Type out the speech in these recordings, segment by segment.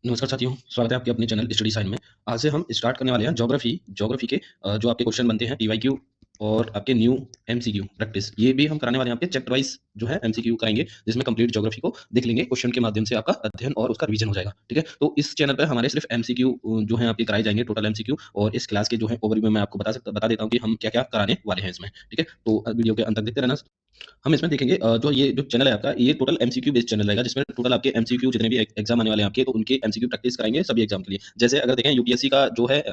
नमस्कार साथियों, स्वागत है आपके अपने चैनल स्टडी साइन में। आज से हम स्टार्ट करने वाले हैं ज्योग्राफी के जो आपके क्वेश्चन बनते हैं पीवाईक्यू और आपके न्यू एमसीक्यू प्रैक्टिस, ये भी हम कराने वाले हैं। आपके चैप्टर वाइज जो है एमसीक्यू कराएंगे, जिसमें कंप्लीट ज्योग्राफी को देख लेंगे। क्वेश्चन के माध्यम से आपका अध्ययन और उसका रिवीजन हो जाएगा। ठीक है, तो इस चैनल पर हमारे सिर्फ एमसीक्यू जो है आपके कराए जाएंगे, टोटल एमसीक्यू। और इस क्लास के जो है ओवरव्यू में आपको बता देता हूँ कि हम क्या क्या कराने वाले हैं इसमें। ठीक है, तो वीडियो के अंत तक देखते रहना। हम इसमें देखेंगे जो ये जो चैनल है आपका, ये टोटल एमसीक्यू बेस्ड चैनल रहेगा, जिसमें टोटल आपके एमसीक्यू जितने भी एग्जाम आने वाले हैं आपके, तो उनके एमसीक्यू प्रैक्टिस कराएंगे सभी एग्जाम के लिए। जैसे अगर देखें यूपीएससी का जो है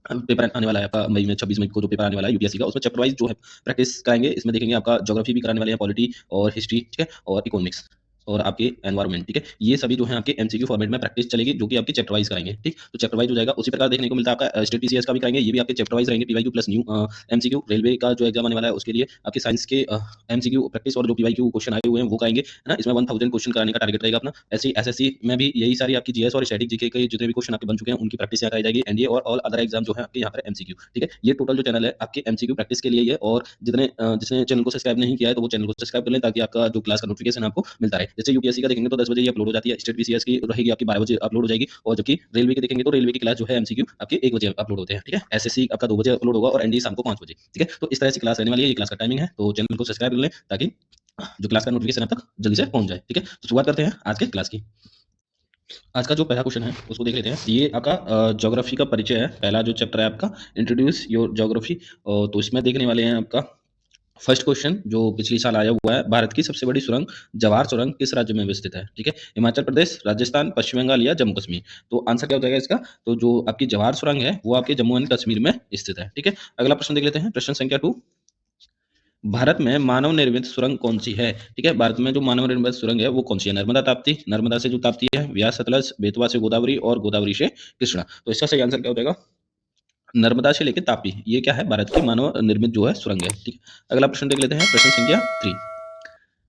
पेपर आने वाला है आपका मई में, 26 मई को जो पेपर आने वाला है यूपीएससी का, उसमें चैप्टर वाइज जो है प्रैक्टिस कराएंगे। इसमें देखेंगे आपका ज्योग्राफी भी कराने वाले हैं, पॉलिटी और हिस्ट्री, ठीक है, और इकोनॉमिक्स और आपके एनवायरमेंट। ठीक है, ये सभी जो है आपके एमसीक्यू फॉर्मेट में प्रैक्टिस चलेगी, जो कि आपके चैप्टर वाइज कराएंगे। ठीक, तो चैप्टर वाइज हो जाएगा। उसी प्रकार देखने को मिलता है आपका स्टेट पीसीएस का भी कराएंगे, ये भी आपके चैप्टर वाइज रहेंगे, PYQ plus new MCQ. Railway का जो एग्जाम आने वाला है उसके लिए आपके साइंस के एमसीक्यू प्रैक्टिस और जो पीवाईक्यू क्वेश्चन आए हुए हैं वो कराएंगे, है ना। इसमें 1000 क्वेश्चन कराने का टारगेट रहेगा अपना। ऐसे एसएससी में भी यही सारी आपकी जीएस और स्टैटिक जीके के जितने भी क्वेश्चन आपके बन चुके हैं उनकी प्रैक्टिस यहाँ कराई जाएगी। एनडीए और ऑल अदर एग्जाम जो है आपके यहाँ पर एमसीक्यू। ठीक है, ये टोटल जो चैनल है आपके एमसीक्यू प्रैक्टिस के लिए ही है। और जिसने चैनल को सब्सक्राइब नहीं किया है तो वो चैनल को सब्सक्राइब कर लें, ताकि आपका जो क्लास का नोटिफिकेशन आपको मिलता रहे। जैसे यूपीएससी का देखेंगे तो 10 बजे अपलोड हो जाती है, स्टेट पीसीएस की रहेगी आपकी 12 बजे अपलोड हो जाएगी, और जबकि रेलवे की देखेंगे तो रेलवे की क्लास जो है एमसीक्यू आपके 1 बजे अपलोड होते हैं। ठीक है, एसएससी आपका 2 बजे अपलोड होगा और एनडीए शाम को 5 बजे। ठीक है, तो इस तरह से क्लास रहने वाली है। ये क्लास का टाइमिंग है, तो चैनल को सब्सक्राइब कर लें ताकि जो क्लास का नोटिफिकेशन आप तक जल्दी से पहुंच जाए। ठीक है, तो शुरुआत करते हैं आज के क्लास की। आज का जो पहला क्वेश्चन है उसको देख लेते हैं। ये आपका ज्योग्राफी का परिचय है, पहला जो चैप्टर है आपका इंट्रोड्यूस योर ज्योग्राफी। तो इसमें देखने वाले हैं आपका फर्स्ट क्वेश्चन जो पिछली साल आया हुआ है, भारत की सबसे बड़ी सुरंग जवाहर सुरंग किस राज्य में स्थित है? ठीक है, हिमाचल प्रदेश, राजस्थान, पश्चिम बंगाल या जम्मू कश्मीर। तो आंसर क्या हो जाएगा इसका? तो जो आपकी जवाहर सुरंग है वो आपके जम्मू एंड कश्मीर में स्थित है। ठीक है, अगला प्रश्न देख लेते हैं, प्रश्न संख्या 2। भारत में मानव निर्मित सुरंग कौन सी है? ठीक है, भारत में जो मानव निर्मित सुरंग है वो कौन सी है? नर्मदा ताप्ती, नर्मदा से जो ताप्ती है, व्यास सतलज, बेतवा से गोदावरी और गोदावरी से कृष्णा। तो इसका सही आंसर क्या हो जाएगा? नर्मदा से लेके तापी, ये क्या है? भारत की मानव निर्मित जो है सुरंग है। ठीक है, अगला प्रश्न देख लेते हैं, प्रश्न संख्या 3।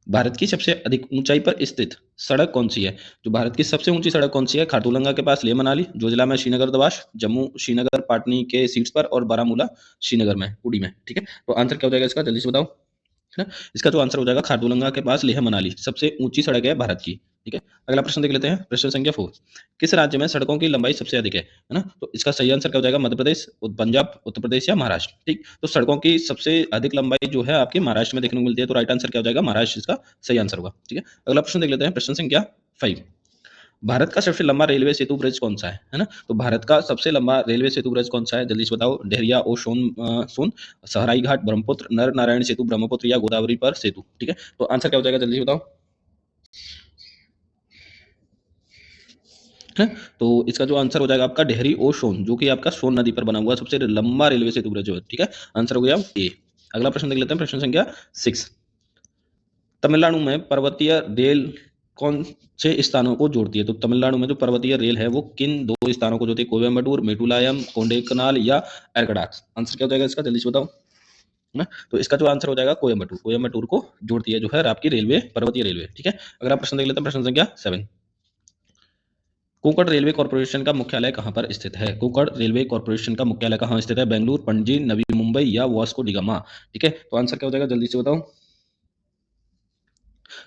भारत की सबसे अधिक ऊंचाई पर स्थित सड़क कौन सी है? जो भारत की सबसे ऊंची सड़क कौन सी है? खाटूलंगा के पास लेह मनाली, जोजिला में श्रीनगर दवाश, जम्मू श्रीनगर पाटनी के सीट्स पर, और बारामूला श्रीनगर में उड़ी में। ठीक है, तो आंसर क्या हो जाएगा इसका? जल्दी से बताओ, है ना। इसका जो आंसर हो जाएगा खाटूलंगा के पास लेह मनाली, सबसे ऊंची सड़क है भारत की। ठीक है, अगला प्रश्न देख लेते हैं, प्रश्न संख्या 4। किस राज्य में सड़कों की लंबाई सबसे अधिक है ना? तो इसका सही आंसर क्या हो जाएगा? मध्य प्रदेश, पंजाब, उत्तर प्रदेश या महाराष्ट्र। ठीक, तो सड़कों की सबसे अधिक लंबाई जो है आपकी महाराष्ट्र में देखने को मिलती है, तो राइट आंसर क्या हो जाएगा? महाराष्ट्र इसका सही आंसर होगा। ठीक है, अगला प्रश्न देख लेते हैं, प्रश्न संख्या 5। भारत का सबसे लंबा रेलवे सेतु ब्रिज कौन सा है ना? तो भारत का सबसे लंबा रेलवे सेतु ब्रिज कौन सा है? जल्दी से बताओ। डेहरिया ओ सोन, सहराई घाट, ब्रह्मपुत्र, नर नारायण सेतु, ब्रह्मपुत्र या गोदावरी पर सेतु। ठीक है, तो आंसर क्या हो जाएगा? जल्दी से बताओ, है। तो इसका जो आंसर हो जाएगा आपका डेहरी ओ सोन, जो कि आपका सोन नदी पर बना हुआ सबसे लंबा रेलवे सेतु ब्रिज है। ठीक है, आंसर हो गया ए। अगला प्रश्न देख लेते हैं, प्रश्न संख्या 6। तमिलनाडु में पर्वतीय रेल कौन से स्थानों को जोड़ती है? तो तमिलनाडु में जो पर्वतीय रेल है वो किन दो स्थानों को जोड़ती है? कोयम्बटूर, मेटुलायम, कोंडेकनाल या एरकडाक्स। आंसर क्या हो जाएगा इसका? जल्दी से बताओ, है ना। तो इसका जो आंसर हो जाएगा कोयम्बटूर, कोयम्बटूर को जोड़ती है जो है आपकी रेलवे, पर्वतीय रेलवे। ठीक है, अगर आप प्रश्न देख लेते हैं, प्रश्न संख्या 7। कोंकण रेलवे कॉर्पोरेशन का मुख्यालय कहाँ पर स्थित है? कोंकण रेलवे कॉर्पोरेशन का मुख्यालय कहाँ स्थित है? बेंगलुरु, पणजी, नवी मुंबई या वास्को डिगामा। ठीक है, तो आंसर क्या हो जाएगा? जल्दी से बताओ।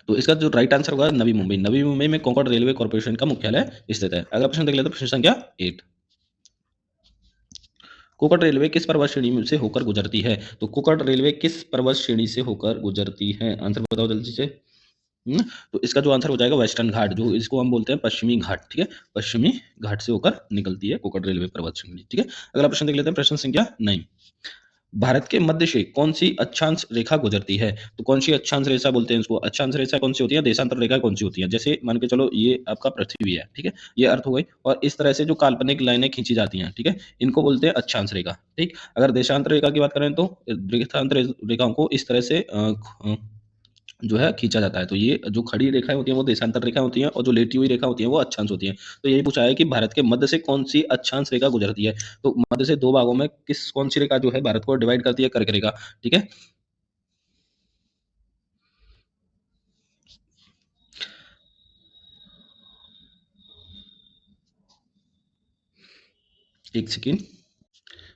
तो इसका जो राइट आंसर होगा नवी मुंबई, नवी मुंबई में कोंकण रेलवे कॉर्पोरेशन का मुख्यालय स्थित है। अगला प्रश्न देख लेते हैं, प्रश्न संख्या 8। कोंकण रेलवे किस पर्वत श्रेणी से होकर गुजरती है? तो कोंकण रेलवे किस पर्वत श्रेणी से होकर गुजरती है? आंसर बताओ जल्दी से। तो इसका जो आंसर हो जाएगा वेस्टर्न घाट, जो इसको हम बोलते हैं पश्चिमी घाट। ठीक है, पश्चिमी घाट से होकर निकलती है कोंकण रेलवे पर्वत श्रेणी। ठीक है, अगला प्रश्न देख लेते हैं, प्रश्न संख्या 9। भारत के मध्य से कौन सी अक्षांश रेखा गुजरती है? तो कौन सी अक्षांश रेखा बोलते हैं इसको? अक्षांश रेखा कौन सी होती है? देशांतर रेखा कौन सी होती है? जैसे मान के चलो ये आपका पृथ्वी है, ठीक है, ये अर्थ हो गई, और इस तरह से जो काल्पनिक लाइनें खींची जाती हैं, ठीक है, इनको बोलते हैं अक्षांश रेखा। ठीक, अगर देशांतर रेखा की बात करें तो देशांतर रेखाओं को इस तरह से जो है खींचा जाता है। तो ये जो खड़ी रेखाएं होती हैं वो देशांतर रेखा होती हैं, और जो लेटी हुई रेखा होती हैं वो अक्षांश होती हैं। तो यही पूछा है कि भारत के मध्य से कौन सी अक्षांश रेखा गुजरती है? तो मध्य से दो भागों में किस कौन सी रेखा जो है भारत को डिवाइड करती है? कर्क रेखा। ठीक है, एक सेकेंड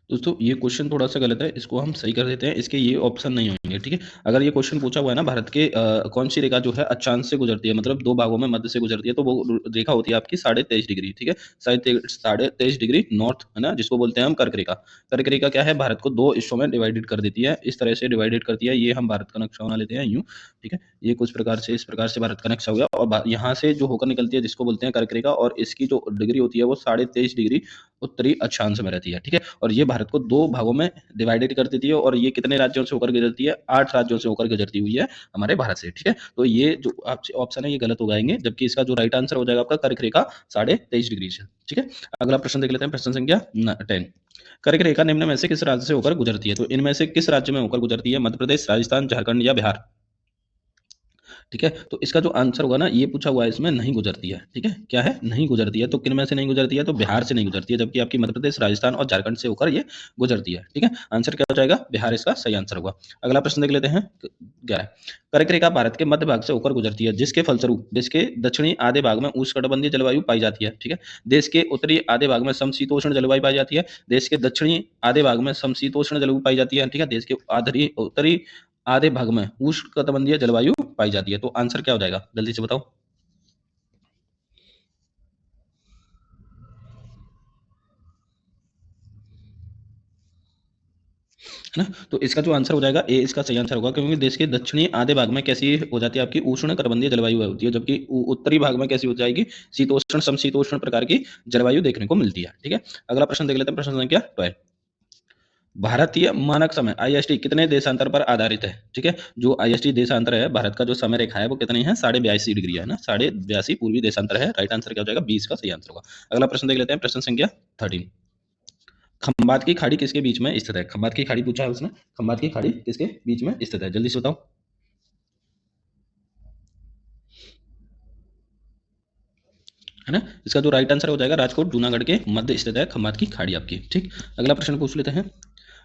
दोस्तों, ये क्वेश्चन थोड़ा सा गलत है, इसको हम सही कर देते हैं। इसके ये ऑप्शन नहीं ठीक है। अगर ये क्वेश्चन पूछा हुआ है ना, भारत के कौन सी रेखा जो है अक्षांश से गुजरती है, मतलब दो भागों में मध्य से गुजरती है, तो वो रेखा होती है आपकी 23.5 डिग्री। ठीक है, 23.5 डिग्री नॉर्थ, है ना, जिसको बोलते हैं हम कर्क रेखा। कर्क रेखा क्या है, भारत को दो हिस्सों में डिवाइडेड कर देती है, इस तरह से डिवाइडेड करती है। ये हम भारत का नक्शा बना लेते हैं यूं। ठीक है, ये कुछ प्रकार से, इस प्रकार से भारत का नक्शा हो गया, और यहाँ से जो होकर निकलती है जिसको बोलते हैं कर्क रेखा, और इसकी जो डिग्री होती है वो 23.5 डिग्री उत्तरी अक्षांश में रहती है। ठीक है, और ये भारत को दो भागों में डिवाइडेड कर देती है, और ये कितने राज्यों से होकर गुजरती है, 8 राज्यों से होकर गुजरती हुई है हमारे भारत से। ठीक है, तो ये जो ऑप्शन है ये गलत हो जाएंगे, जबकि इसका जो राइट आंसर हो जाएगा आपका कर्क रेखा 23.5 डिग्री से। ठीक है, अगला प्रश्न देख लेते हैं, प्रश्न संख्या 10। कर्क रेखा निम्न में से किस राज्य से होकर गुजरती है, तो इनमें से किस राज्य में होकर गुजरती है, मध्य प्रदेश, राजस्थान, झारखंड या बिहार। ठीक है, तो इसका जो आंसर होगा ना, ये पूछा हुआ है इसमें, नहीं गुजरती है। ठीक है, क्या है, नहीं गुजरती है, तो किन में से नहीं गुजरती है, तो बिहार से नहीं गुजरती है, जबकि आपकी मध्य प्रदेश, राजस्थान और झारखंड से होकर ये गुजरती है। ठीक है, आंसर क्या हो जाएगा, बिहार इसका सही आंसर होगा। अगला प्रश्न देख लेते हैं 11। कर्क रेखा भारत के मध्य भाग से होकर गुजरती है, जिसके फलस्वरूप देश के दक्षिणी आधे भाग में उष्णकटिबंधीय जलवायु पाई जाती है। ठीक है, देश के उत्तरी आधे भाग में समशीतोष्ण जलवायु पाई जाती है, देश के दक्षिणी आधे भाग में समशीतोष्ण जलवायु पाई जाती है। ठीक है, देश के उत्तरी आधे भाग में उष्णकटिबंधीय जलवायु पाई जाती है। तो आंसर क्या हो जाएगा, जल्दी से बताओ, है ना। तो इसका जो आंसर हो जाएगा ए, इसका सही आंसर होगा, क्योंकि देश के दक्षिणी आधे भाग में कैसी हो जाती है, आपकी उष्णकटिबंधीय जलवायु होती है, जबकि उत्तरी भाग में कैसी हो जाएगी, शीतोष्ण समशीतोष्ण प्रकार की जलवायु देखने को मिलती है। ठीक है, अगला प्रश्न देख लेते हैं, प्रश्न संख्या 12। भारतीय मानक समय आईएसटी कितने देशांतर पर आधारित है। ठीक है, जो आईएसटी देशांतर है, भारत का जो समय रेखा है वो कितनी है, 82.5 डिग्री है ना, 82.5 पूर्वी देशांतर है। राइट आंसर क्या हो जाएगा, 20 का सही आंसर होगा। अगला प्रश्न देख लेते हैं, प्रश्न संख्या 13। खंबात की खाड़ी किसके बीच में स्थित है, खंबात की खाड़ी पूछा है उसने, खंबात की खाड़ी किसके बीच में स्थित है, जल्दी से बताओ, है ना। इसका जो राइट आंसर हो जाएगा, राजकोट जूनागढ़ के मध्य स्थित है खंबात की खाड़ी आपकी। ठीक, अगला प्रश्न पूछ लेते हैं,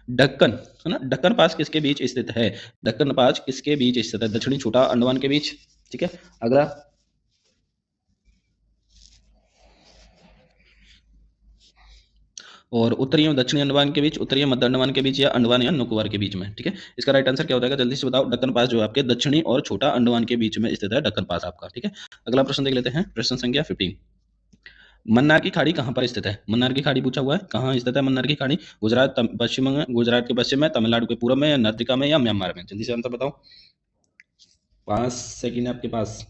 दक्कन, है ना, दक्कन पास किसके बीच स्थित है, दक्कन पास किसके बीच स्थित है, दक्षिणी छोटा अंडमान के बीच। ठीक है, अगला, और उत्तरी और दक्षिणी अंडमान के बीच, उत्तरी मध्य अंडमान के बीच, या अंडमान या निकोबार के बीच में। ठीक है, इसका राइट आंसर क्या हो जाएगा, जल्दी से बताओ, दक्कन पास जो है आपके दक्षिणी और छोटा अंडमान के बीच में स्थित है दक्कन पास आपका। ठीक है, अगला प्रश्न देख लेते हैं, प्रश्न संख्या 15। मन्नार की खाड़ी कहाँ पर स्थित है, मन्नार की खाड़ी पूछा हुआ है, कहाँ स्थित है मन्नार की खाड़ी, गुजरात पश्चिम में, गुजरात के पश्चिम में, तमिलनाडु के पूर्व में, या नर्तिका में, या म्यांमार में, जल्दी से आंसर बताओ, 5 सेकंड है आपके पास,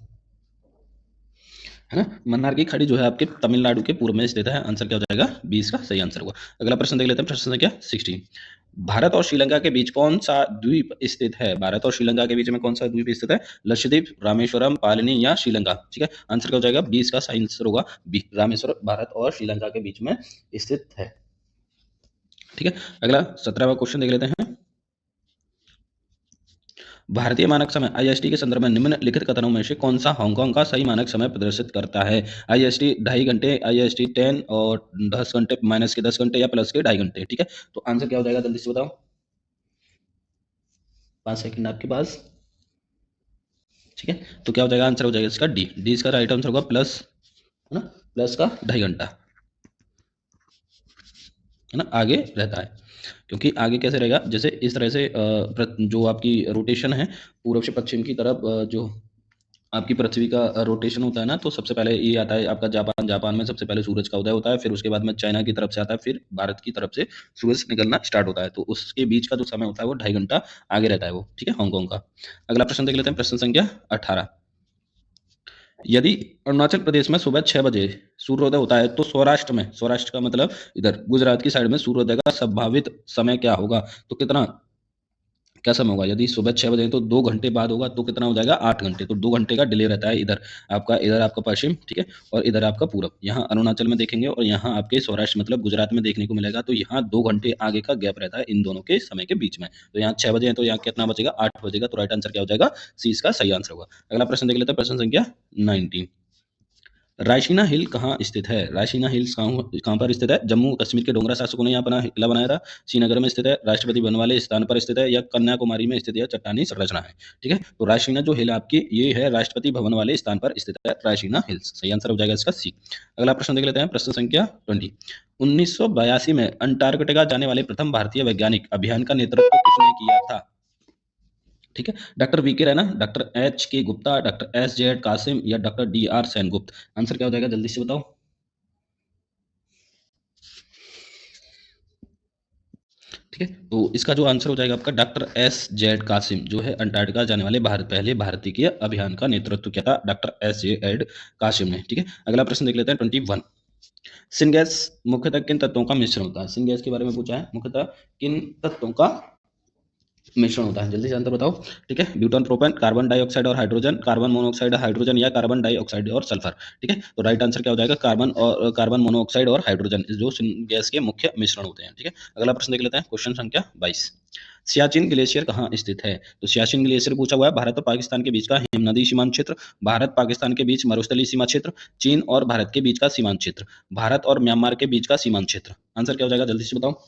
है ना। मन्नार की खाड़ी जो है आपके तमिलनाडु के पूर्व में स्थित है। आंसर क्या हो जाएगा, 20 का सही आंसर होगा। अगला प्रश्न देख लेते हैं, प्रश्न संख्या 16। भारत और श्रीलंका के बीच कौन सा द्वीप स्थित है, भारत और श्रीलंका के बीच में कौन सा द्वीप स्थित है, लक्षद्वीप, रामेश्वरम, पालनी, या श्रीलंका। ठीक है, आंसर क्या हो जाएगा, 20 का सही आंसर होगा, रामेश्वरम भारत और श्रीलंका के बीच में स्थित है। ठीक है, अगला 17वां क्वेश्चन देख लेते हैं, भारतीय मानक समय आईएसटी के संदर्भ में निम्नलिखित कथनों में से कौन सा हांगकांग का सही मानक समय प्रदर्शित करता है, आईएसटी 2.5 घंटे, आईएसटी 10 और 10 घंटे, माइनस के 10 घंटे, या प्लस के 2.5 घंटे। ठीक है, तो आंसर क्या हो जाएगा, जल्दी से बताओ, 5 सेकंड आपके पास। ठीक है, तो क्या हो जाएगा, आंसर हो जाएगा इसका डी, डी इसका राइट आंसर होगा, प्लस, है ना, प्लस का 2.5 घंटा, है ना, आगे रहता है। क्योंकि आगे कैसे रहेगा, जैसे इस तरह से जो आपकी रोटेशन है पूर्व से पश्चिम की तरफ, जो आपकी पृथ्वी का रोटेशन होता है ना, तो सबसे पहले ये आता है आपका जापान, जापान में सबसे पहले सूरज का उदय होता है, फिर उसके बाद में चाइना की तरफ से आता है, फिर भारत की तरफ से सूरज निकलना स्टार्ट होता है, तो उसके बीच का जो समय होता है वो 2.5 घंटा आगे रहता है वो। ठीक है, हांगकांग का। अगला प्रश्न देख लेते हैं, प्रश्न संख्या 18। यदि अरुणाचल प्रदेश में सुबह 6 बजे सूर्योदय होता है, तो सौराष्ट्र में, सौराष्ट्र का मतलब इधर गुजरात की साइड में, सूर्योदय का संभावित समय क्या होगा, तो कितना, क्या समय होगा, यदि सुबह 6 बजे तो 2 घंटे बाद होगा, तो कितना हो जाएगा, 8 घंटे, तो 2 घंटे का डिले रहता है इधर आपका, इधर आपका पश्चिम, ठीक है, और इधर आपका पूरब, यहाँ अरुणाचल में देखेंगे, और यहाँ आपके सौराष्ट्र मतलब गुजरात में देखने को मिलेगा, तो यहाँ 2 घंटे आगे का गैप रहता है इन दोनों के समय के बीच में। तो यहाँ 6 बजे है, तो यहाँ कितना बचेगा, 8 बजेगा, तो राइट आंसर क्या हो जाएगा, सी इसका सही आंसर होगा। अगला प्रश्न देख लेते हैं, प्रश्न संख्या 19। रायसीना हिल कहाँ स्थित है, रायसीना हिल्स कहाँ पर स्थित है, जम्मू कश्मीर के डोगरा शासकों ने यहाँ अपना किला बनाया था, श्रीनगर में स्थित है, राष्ट्रपति भवन वाले स्थान पर स्थित है, या कन्याकुमारी में स्थित है, चट्टानी संरचना है। ठीक है, तो रायसीना जो हिल आपकी ये है, राष्ट्रपति भवन वाले स्थान पर स्थित है रायसीना हिल्स, सही आंसर हो जाएगा इसका सी। अगला प्रश्न देख लेते हैं, प्रश्न संख्या 20। 1982 में अंटार्कटिका जाने वाले प्रथम भारतीय वैज्ञानिक अभियान का नेतृत्व किसने किया था, ठीक है। डॉक्टर वी के Raina, doctor H K Gupta, doctor S Z Kasim या doctor D R Sengupta. Answer क्या हो जाएगा, जल्दी से बताओ। ठीक है, तो इसका जो आंसर हो जाएगा आपका डॉक्टर एस जेड कासिम, जो है अंटार्कटिका जाने वाले पहले भारतीय अभियान का नेतृत्व किया था डॉक्टर एस जेड कासिम ने। ठीक है, अगला प्रश्न देख लेते हैं 21। सिनगैस मुख्यतः किन तत्वों का मिश्रण होता है? सिनगैस के बारे में पूछा है, मुख्यतः किन तत्वों का मिश्रण होता है, जल्दी से आंसर बताओ। ठीक है, ब्यूटान, प्रोपेन, कार्बन डाइऑक्साइड और हाइड्रोजन, कार्बन मोनोऑक्साइड, हाइड्रोजन या कार्बन डाइऑक्साइड और सल्फर। ठीक है, तो राइट आंसर क्या हो जाएगा, कार्बन मोनोऑक्साइड और हाइड्रोजन, जो गैस के मुख्य मिश्रण होते हैं। ठीक है, अगला प्रश्न देख लेते हैं, क्वेश्चन संख्या 22। सियाचिन ग्लेशियर कहाँ स्थित है? तो सियाचिन ग्लेशियर पूछा हुआ है भारत और पाकिस्तान के बीच का हिमनदी सीमांत क्षेत्र, भारत पाकिस्तान के बीच मरुस्थलीय सीमा क्षेत्र, चीन और भारत के बीच का सीमांत क्षेत्र, भारत और म्यांमार के बीच का सीमांत क्षेत्र। आंसर क्या हो जाएगा, जल्दी से बताओ,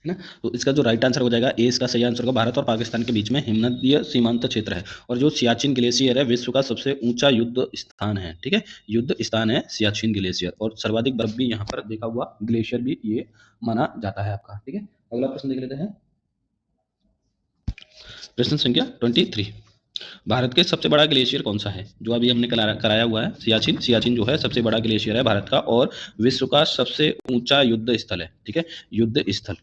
है ना। तो इसका जो राइट आंसर हो जाएगा ए, इसका सही आंसर होगा भारत और पाकिस्तान के बीच में हिमनदीय सीमांत क्षेत्र है। और जो सियाचिन ग्लेशियर है विश्व का सबसे ऊंचा युद्ध स्थान है। ठीक है, युद्ध स्थान है सियाचिन ग्लेशियर, और सर्वाधिक बर्फ भी यहाँ पर देखा हुआ ग्लेशियर भी ये माना जाता है आपका। ठीक है, अगला प्रश्न देख लेते हैं, प्रश्न संख्या 23। भारत के सबसे बड़ा ग्लेशियर कौन सा है? जो अभी हमने कराया हुआ है, सियाचिन। सियाचिन जो है सबसे बड़ा ग्लेशियर है भारत का और विश्व का सबसे ऊंचा युद्ध स्थल है। ठीक है, युद्ध स्थल।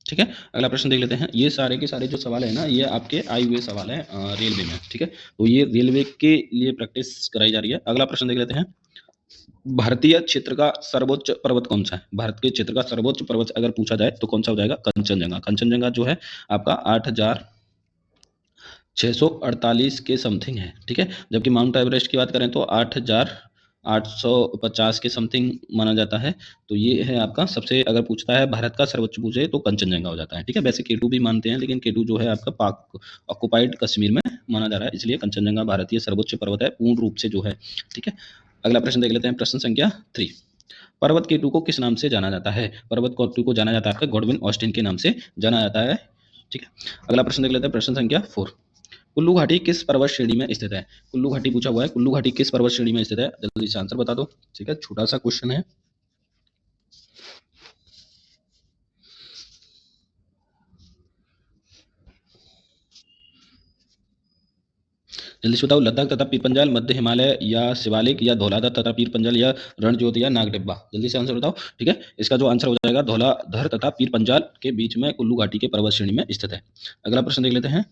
ठीक है, अगला प्रश्न देख लेते हैं। ये सारे के सारे जो सवाल है ना, ये आपके आए हुए सवाल है रेलवे में। ठीक है, तो ये रेलवे के लिए प्रैक्टिस कराई जा रही है। अगला प्रश्न देख लेते हैं, भारतीय क्षेत्र का सर्वोच्च पर्वत कौन सा है? भारत के क्षेत्र का सर्वोच्च पर्वत अगर पूछा जाए तो कौन सा हो जाएगा, कंचनजंगा। कंचनजंगा जो है आपका 8,648 के समथिंग है। ठीक है, जबकि माउंट एवरेस्ट की बात करें तो 8,850 के समथिंग माना जाता है। तो ये है आपका सबसे, अगर पूछता है भारत का सर्वोच्च पूछे तो कंचनजंगा हो जाता है। ठीक है, वैसे केटू भी मानते हैं, लेकिन केटू जो है आपका पाक ऑक्युपाइड कश्मीर में माना जा रहा है, इसलिए कंचनजंगा भारतीय सर्वोच्च पर्वत है पूर्ण रूप से जो है। ठीक है, अगला प्रश्न देख लेते हैं, प्रश्न संख्या 3। पर्वत केटू को किस नाम से जाना जाता है? पर्वत केटू को जाना जाता है आपका गॉडविन ऑस्टिन के नाम से जाना जाता है। ठीक है, अगला प्रश्न देख लेते हैं, प्रश्न संख्या 4। कुल्लू घाटी किस पर्वत श्रेणी में स्थित है? कुल्लू घाटी पूछा हुआ है, कुल्लू घाटी किस पर्वत श्रेणी में स्थित है, जल्दी से आंसर बता दो। ठीक है, छोटा सा क्वेश्चन है। जल्दी से बताओ, लद्दाख तथा पीर पंजाल, मध्य हिमालय या शिवालिक या धौलाधर तथा पीर पंजाल या रणज्योति या नागडिब्बा। जल्दी से आंसर बताओ। ठीक है, इसका जो आंसर हो जाएगा धौलाधर तथा पीर पंजाल के बीच में कुल्लू घाटी के पर्वत श्रेणी में स्थित है। अगला प्रश्न देख लेते हैं,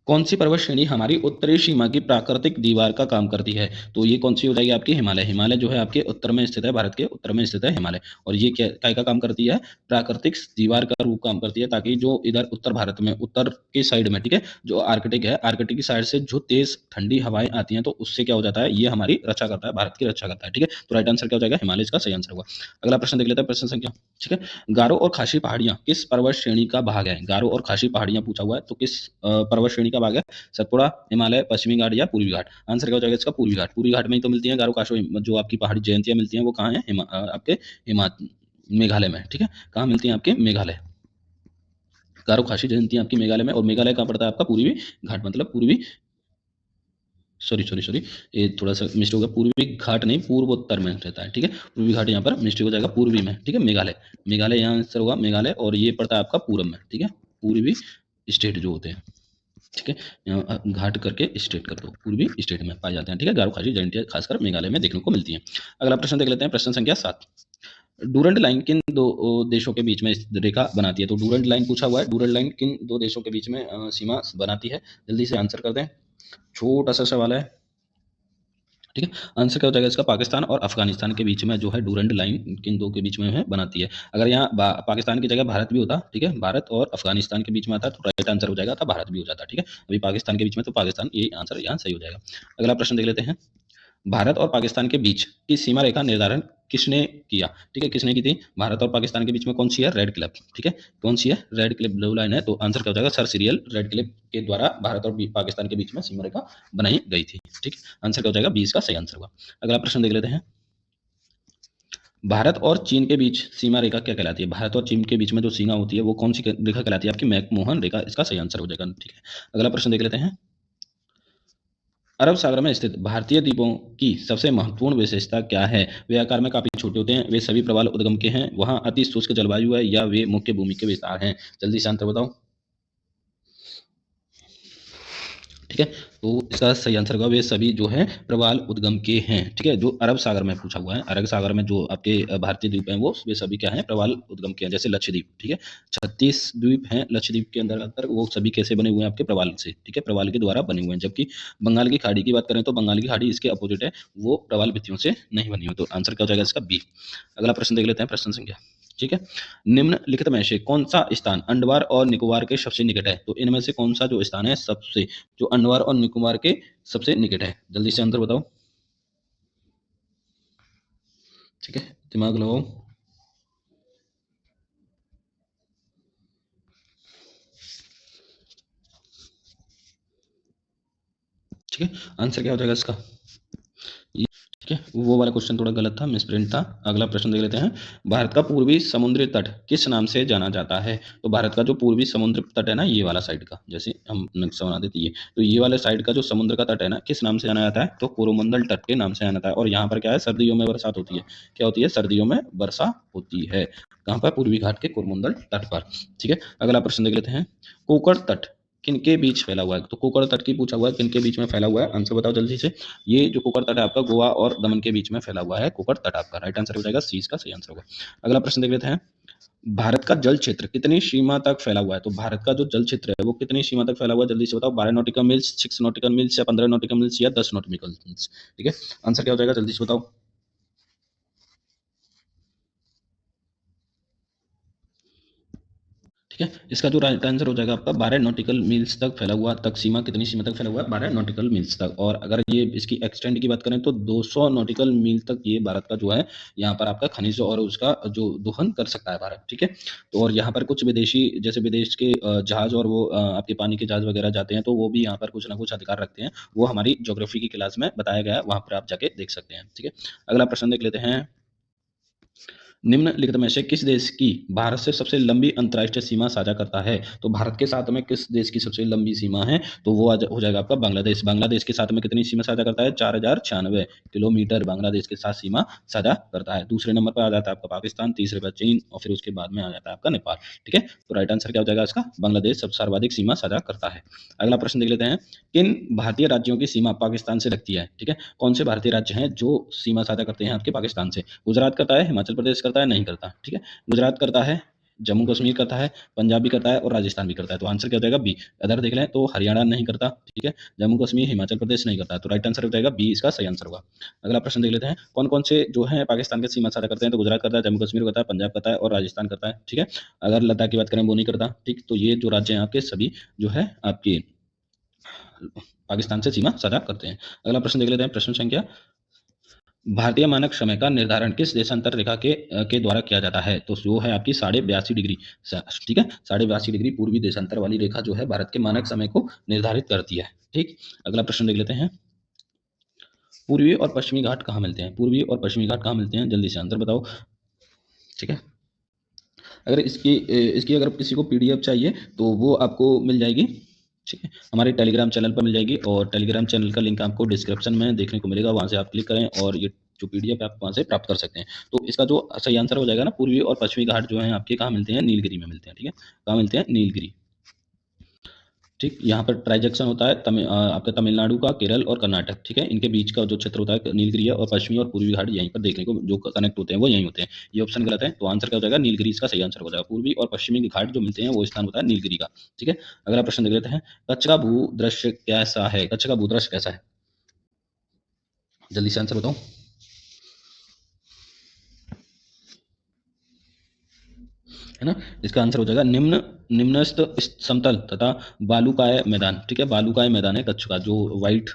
कौन सी पर्वत श्रेणी हमारी उत्तरी सीमा की प्राकृतिक दीवार का काम करती है? तो ये कौन सी हो जाएगी आपकी, हिमालय। हिमालय जो है आपके उत्तर में स्थित है, भारत के उत्तर में स्थित है हिमालय। और ये क्या का काम करती है, प्राकृतिक दीवार का रूप काम करती है, ताकि जो इधर उत्तर भारत में उत्तर के साइड में, ठीक है, जो आर्कटिक है, आर्कटिक की साइड से जो तेज ठंडी हवाएं आती हैं, तो उससे क्या हो जाता है, ये हमारी रक्षा करता है, भारत की रक्षा करता है। ठीक है, तो राइट आंसर क्या हो जाएगा, हिमालय इसका सही आंसर होगा। अगला प्रश्न देख लेते हैं, प्रश्न संख्या, ठीक है, गारो और खासी पहाड़ियां किस पर्वत श्रेणी का भाग है? गारो और खासी पहाड़ियां पूछा हुआ है, तो किस पर्वत श्रेणी का भाग है? सतपुड़ा, हिमालय, पश्चिमी घाट या पूर्वी घाट। आंसर क्या हो जाएगा इसका, पूर्वी घाट। पूर्वी घाट में ही तो मिलती है गारो काशो, जो आपकी पहाड़ी जयंतियां मिलती हैं वो कहाँ है, आपके हिमा मेघालय में। ठीक है, कहाँ मिलती हैं, आपके मेघालय। गारो खासी जयंतियां आपकी मेघालय में, और मेघालय कहाँ पड़ता है आपका, पूर्वी घाट, मतलब पूर्वी, सॉरी सॉरी सॉरी, ये थोड़ा सा मिस्टेक होगा, पूर्वी घाट नहीं, पूर्वोत्तर में रहता है। ठीक है, पूर्वी घाट यहाँ पर मिस्टेक हो जाएगा, पूर्वी में। ठीक है, मेघालय, मेघालय यहाँ आंसर होगा मेघालय, और ये पड़ता है आपका पूरब में। ठीक है, पूर्वी स्टेट जो होते हैं। ठीक है, यहाँ घाट करके स्टेट कर दो, पूर्वी स्टेट में पाए जाते हैं। ठीक है, गारो खासी जयंतियाँ खासकर मेघालय में देखने को मिलती हैं। अगला प्रश्न देख लेते हैं, प्रश्न संख्या 7। डूरंड लाइन किन दो देशों के बीच में रेखा बनाती है? तो डूरंड लाइन पूछा हुआ है, डूरंड लाइन किन दो देशों के बीच में सीमा बनाती है, जल्दी से आंसर कर दें। छोटा सा सवाल है। ठीक है, आंसर क्या हो जाएगा इसका, पाकिस्तान और अफगानिस्तान के बीच में जो है डूरंड लाइन किन दो के बीच में है बनाती है। अगर यहाँ पाकिस्तान की जगह भारत भी होता, ठीक है, भारत और अफगानिस्तान के बीच में आता तो राइट आंसर हो जाएगा था, भारत भी हो जाता। ठीक है, अभी पाकिस्तान के बीच में, तो पाकिस्तान, ये आंसर यहाँ सही हो जाएगा। अगला प्रश्न देख लेते हैं, भारत और पाकिस्तान के बीच की सीमा रेखा निर्धारण किसने किया? ठीक है, किसने की थी, भारत और पाकिस्तान के बीच में कौन सी है, रेड क्लिफ। ठीक है, कौन सी है, रेड क्लिफ ब्लू लाइन है, तो आंसर क्या हो जाएगा, सर सिरियल रेड क्लिफ के द्वारा भारत और पाकिस्तान के बीच में सीमा रेखा बनाई गई थी। ठीक, आंसर क्या हो जाएगा, 20 का सही आंसर होगा। अगला प्रश्न देख लेते हैं, भारत और चीन के बीच सीमा रेखा क्या कहलाती है? भारत और चीन के बीच में जो सीमा होती है वो कौन सी रेखा कहलाती है, आपकी मैकमोहन रेखा, इसका सही आंसर हो जाएगा। ठीक है, अगला प्रश्न देख लेते हैं, अरब सागर में स्थित भारतीय द्वीपों की सबसे महत्वपूर्ण विशेषता क्या है? वे आकार में काफी छोटे होते हैं, वे सभी प्रवाल उद्गम के हैं, वहाँ अति शुष्क जलवायु है, या वे मुख्य भूमि के विस्तार हैं? जल्दी से आंसर बताओ। ठीक है, तो इसका सही आंसर होगा वे सभी जो है प्रवाल उद्गम के हैं। ठीक है, जो अरब सागर में पूछा हुआ है, अरब सागर में जो आपके भारतीय द्वीप हैं वो वे सभी क्या हैं, प्रवाल उद्गम के हैं। जैसे लक्षद्वीप, ठीक है, 36 द्वीप हैं लक्षद्वीप के अंदर अंदर, वो सभी कैसे बने हुए हैं, आपके प्रवाल से। ठीक है, प्रवाल के द्वारा बने हुए हैं। जबकि बंगाल की खाड़ी की बात करें तो बंगाल की खाड़ी इसके अपोजिट है, वो प्रवाल भित्तियों से नहीं बनी हुई। तो आंसर क्या हो जाएगा इसका? बी। अगला प्रश्न देख लेते हैं, प्रश्न संख्या, ठीक है, निम्नलिखित में से कौन सा स्थान अंडमान और निकोबार के सबसे निकट है? तो इनमें से कौन सा जो स्थान है सबसे, जो अंडमान और निकोबार के सबसे निकट है? जल्दी से आंसर बताओ। ठीक है, दिमाग लगाओ। ठीक है, आंसर क्या हो जाएगा इसका? ठीक है, वो वाला क्वेश्चन थोड़ा गलत था, मिसप्रिंट था। अगला प्रश्न देख लेते हैं, भारत का पूर्वी समुद्री तट किस नाम से जाना जाता है? तो भारत का जो पूर्वी समुद्र तट है ना, ये वाला साइड का, जैसे हम नक्शा बना देते ये, तो ये वाले साइड का जो समुद्र का तट है ना, किस नाम से जाना जाता है? तो कोरोमंडल तट के नाम से जाना जाता है। और यहाँ पर क्या है, सर्दियों में बरसात होती है। क्या होती है? सर्दियों में वर्षा होती है। कहाँ पर? पूर्वी घाट के कोरोमंडल तट पर। ठीक है, अगला प्रश्न देख लेते हैं, कोकण तट किनके बीच फैला हुआ है? तो कोकण तट की पूछा हुआ है, किनके बीच में फैला हुआ है? आंसर बताओ जल्दी से। ये जो कोकण तट है आपका, गोवा और दमन के बीच में फैला हुआ है कोकण तट आपका। राइट आंसर हो जाएगा सी, इसका सही आंसर होगा। अगला प्रश्न देख लेते हैं, भारत का जल क्षेत्र कितनी सीमा तक फैला हुआ है? तो भारत का जो जल क्षेत्र है वो कितनी सीमा तक फैला हुआ है? जल्दी से बताओ। 12 नॉटिकल मिल्स, 6 नॉटिकल मिल्स, या 15 नॉटिकल मिल्स, या 10 नॉटिकल मिल्स? ठीक है, आंसर क्या हो जाएगा? जल्दी से बताओ। ठीक है, इसका जो राइट आंसर हो जाएगा आपका 12 नॉटिकल मील्स तक फैला हुआ, तक सीमा, कितनी सीमा तक फैला हुआ है? 12 नॉटिकल मील्स तक। और अगर ये इसकी एक्सटेंड की बात करें तो 200 नॉटिकल मील तक ये भारत का जो है, यहाँ पर आपका खनिज और उसका जो दोहन कर सकता है भारत। ठीक है, तो और यहाँ पर कुछ विदेशी, जैसे विदेश के जहाज और वो आपके पानी के जहाज वगैरह जाते हैं, तो वो भी यहाँ पर कुछ ना कुछ अधिकार रखते हैं। वो हमारी ज्योग्राफी की क्लास में बताया गया है, वहाँ पर आप जाके देख सकते हैं। ठीक है, अगला प्रश्न देख लेते हैं, निम्नलिखित में से किस देश की भारत से सबसे लंबी अंतर्राष्ट्रीय सीमा साझा करता है? तो भारत के साथ में किस देश की सबसे लंबी सीमा है? तो वो हो जाएगा आपका बांग्लादेश। बांग्लादेश के साथ में कितनी सीमा साझा करता है? 4096 किलोमीटर बांग्लादेश के साथ सीमा साझा करता है। दूसरे नंबर पर आ जाता है आपका पाकिस्तान, तीसरे पर चीन, और फिर उसके बाद में आ जाता है आपका नेपाल। ठीक है, तो राइट आंसर क्या हो जाएगा इसका? बांग्लादेश सब सर्वाधिक सीमा साझा करता है। अगला प्रश्न देख लेते हैं, किन भारतीय राज्यों की सीमा पाकिस्तान से लगती है? ठीक है, कौन से भारतीय राज्य हैं जो सीमा साझा करते हैं आपके पाकिस्तान से? गुजरात करता है, हिमाचल प्रदेश करता है, नहीं करता? ठीक है, गुजरात करता है, जम्मू कश्मीर करता है, पंजाब भी करता है, और राजस्थान भी करता है। तो आंसर क्या हो जाएगा? बी। अदर देख लें तो हरियाणा नहीं करता, ठीक है, जम्मू कश्मीर, हिमाचल प्रदेश नहीं करता। तो राइट आंसर हो जाएगा बी, इसका सही आंसर होगा। अगला प्रश्न देख लेते हैं, कौन कौन से जो है पाकिस्तान के सीमा साझा करते हैं? तो गुजरात करता है, जम्मू कश्मीर करता है, पंजाब करता है, और राजस्थान करता है। ठीक है, अगर लद्दाख की बात करें वो नहीं करता। ठीक, तो ये जो राज्य हैं आपके सभी जो है आपके पाकिस्तान से सीमा साझा करते हैं। अगला प्रश्न देख लेते हैं, प्रश्न संख्या, भारतीय मानक समय का निर्धारण किस देशांतर रेखा के द्वारा किया जाता है? तो जो है आपकी 82.5 डिग्री। ठीक है, 82.5 डिग्री पूर्वी देशांतर वाली रेखा जो है भारत के मानक समय को निर्धारित करती है। ठीक, अगला प्रश्न देख लेते हैं, पूर्वी और पश्चिमी घाट कहाँ मिलते हैं? पूर्वी और पश्चिमी घाट कहाँ मिलते हैं? जल्दी से आंसर बताओ। ठीक है, अगर इसकी अगर किसी को पीडीएफ चाहिए तो वो आपको मिल जाएगी। ठीक है, हमारे टेलीग्राम चैनल पर मिल जाएगी, और टेलीग्राम चैनल का लिंक आपको डिस्क्रिप्शन में देखने को मिलेगा, वहाँ से आप क्लिक करें और ये जो पीडीएफ है आप वहाँ से प्राप्त कर सकते हैं। तो इसका जो सही आंसर हो जाएगा ना, पूर्वी और पश्चिमी घाट जो है आपके कहाँ मिलते हैं? नीलगिरी में मिलते हैं। ठीक है, कहाँ मिलते हैं? नीलगिरी। ठीक, यहाँ पर ट्रांजैक्शन होता है आपका तमिलनाडु का, केरल और कर्नाटक। ठीक है, इनके बीच का जो क्षेत्र होता है नीलगिरी है, और पश्चिमी और पूर्वी घाट यहीं पर देखने को जो कनेक्ट होते हैं वो यहीं होते हैं। ये ऑप्शन गलत है, तो आंसर क्या हो जाएगा? नीलगिरी इसका सही आंसर हो जाएगा। पूर्वी और पश्चिमी घाट जो मिलते हैं वो स्थान होता है नीलगिरी का। ठीक है, अगला प्रश्न देख लेते हैं, कच्छ का भूदृश्य कैसा है? कच्छ का भूदृश्य कैसा है? जल्दी से आंसर बताओ। है ना, इसका आंसर हो जाएगा निम्नस्थ समतल तथा बालुकाय मैदान। ठीक है, बालुकाय मैदान है कच्छ का, जो वाइट,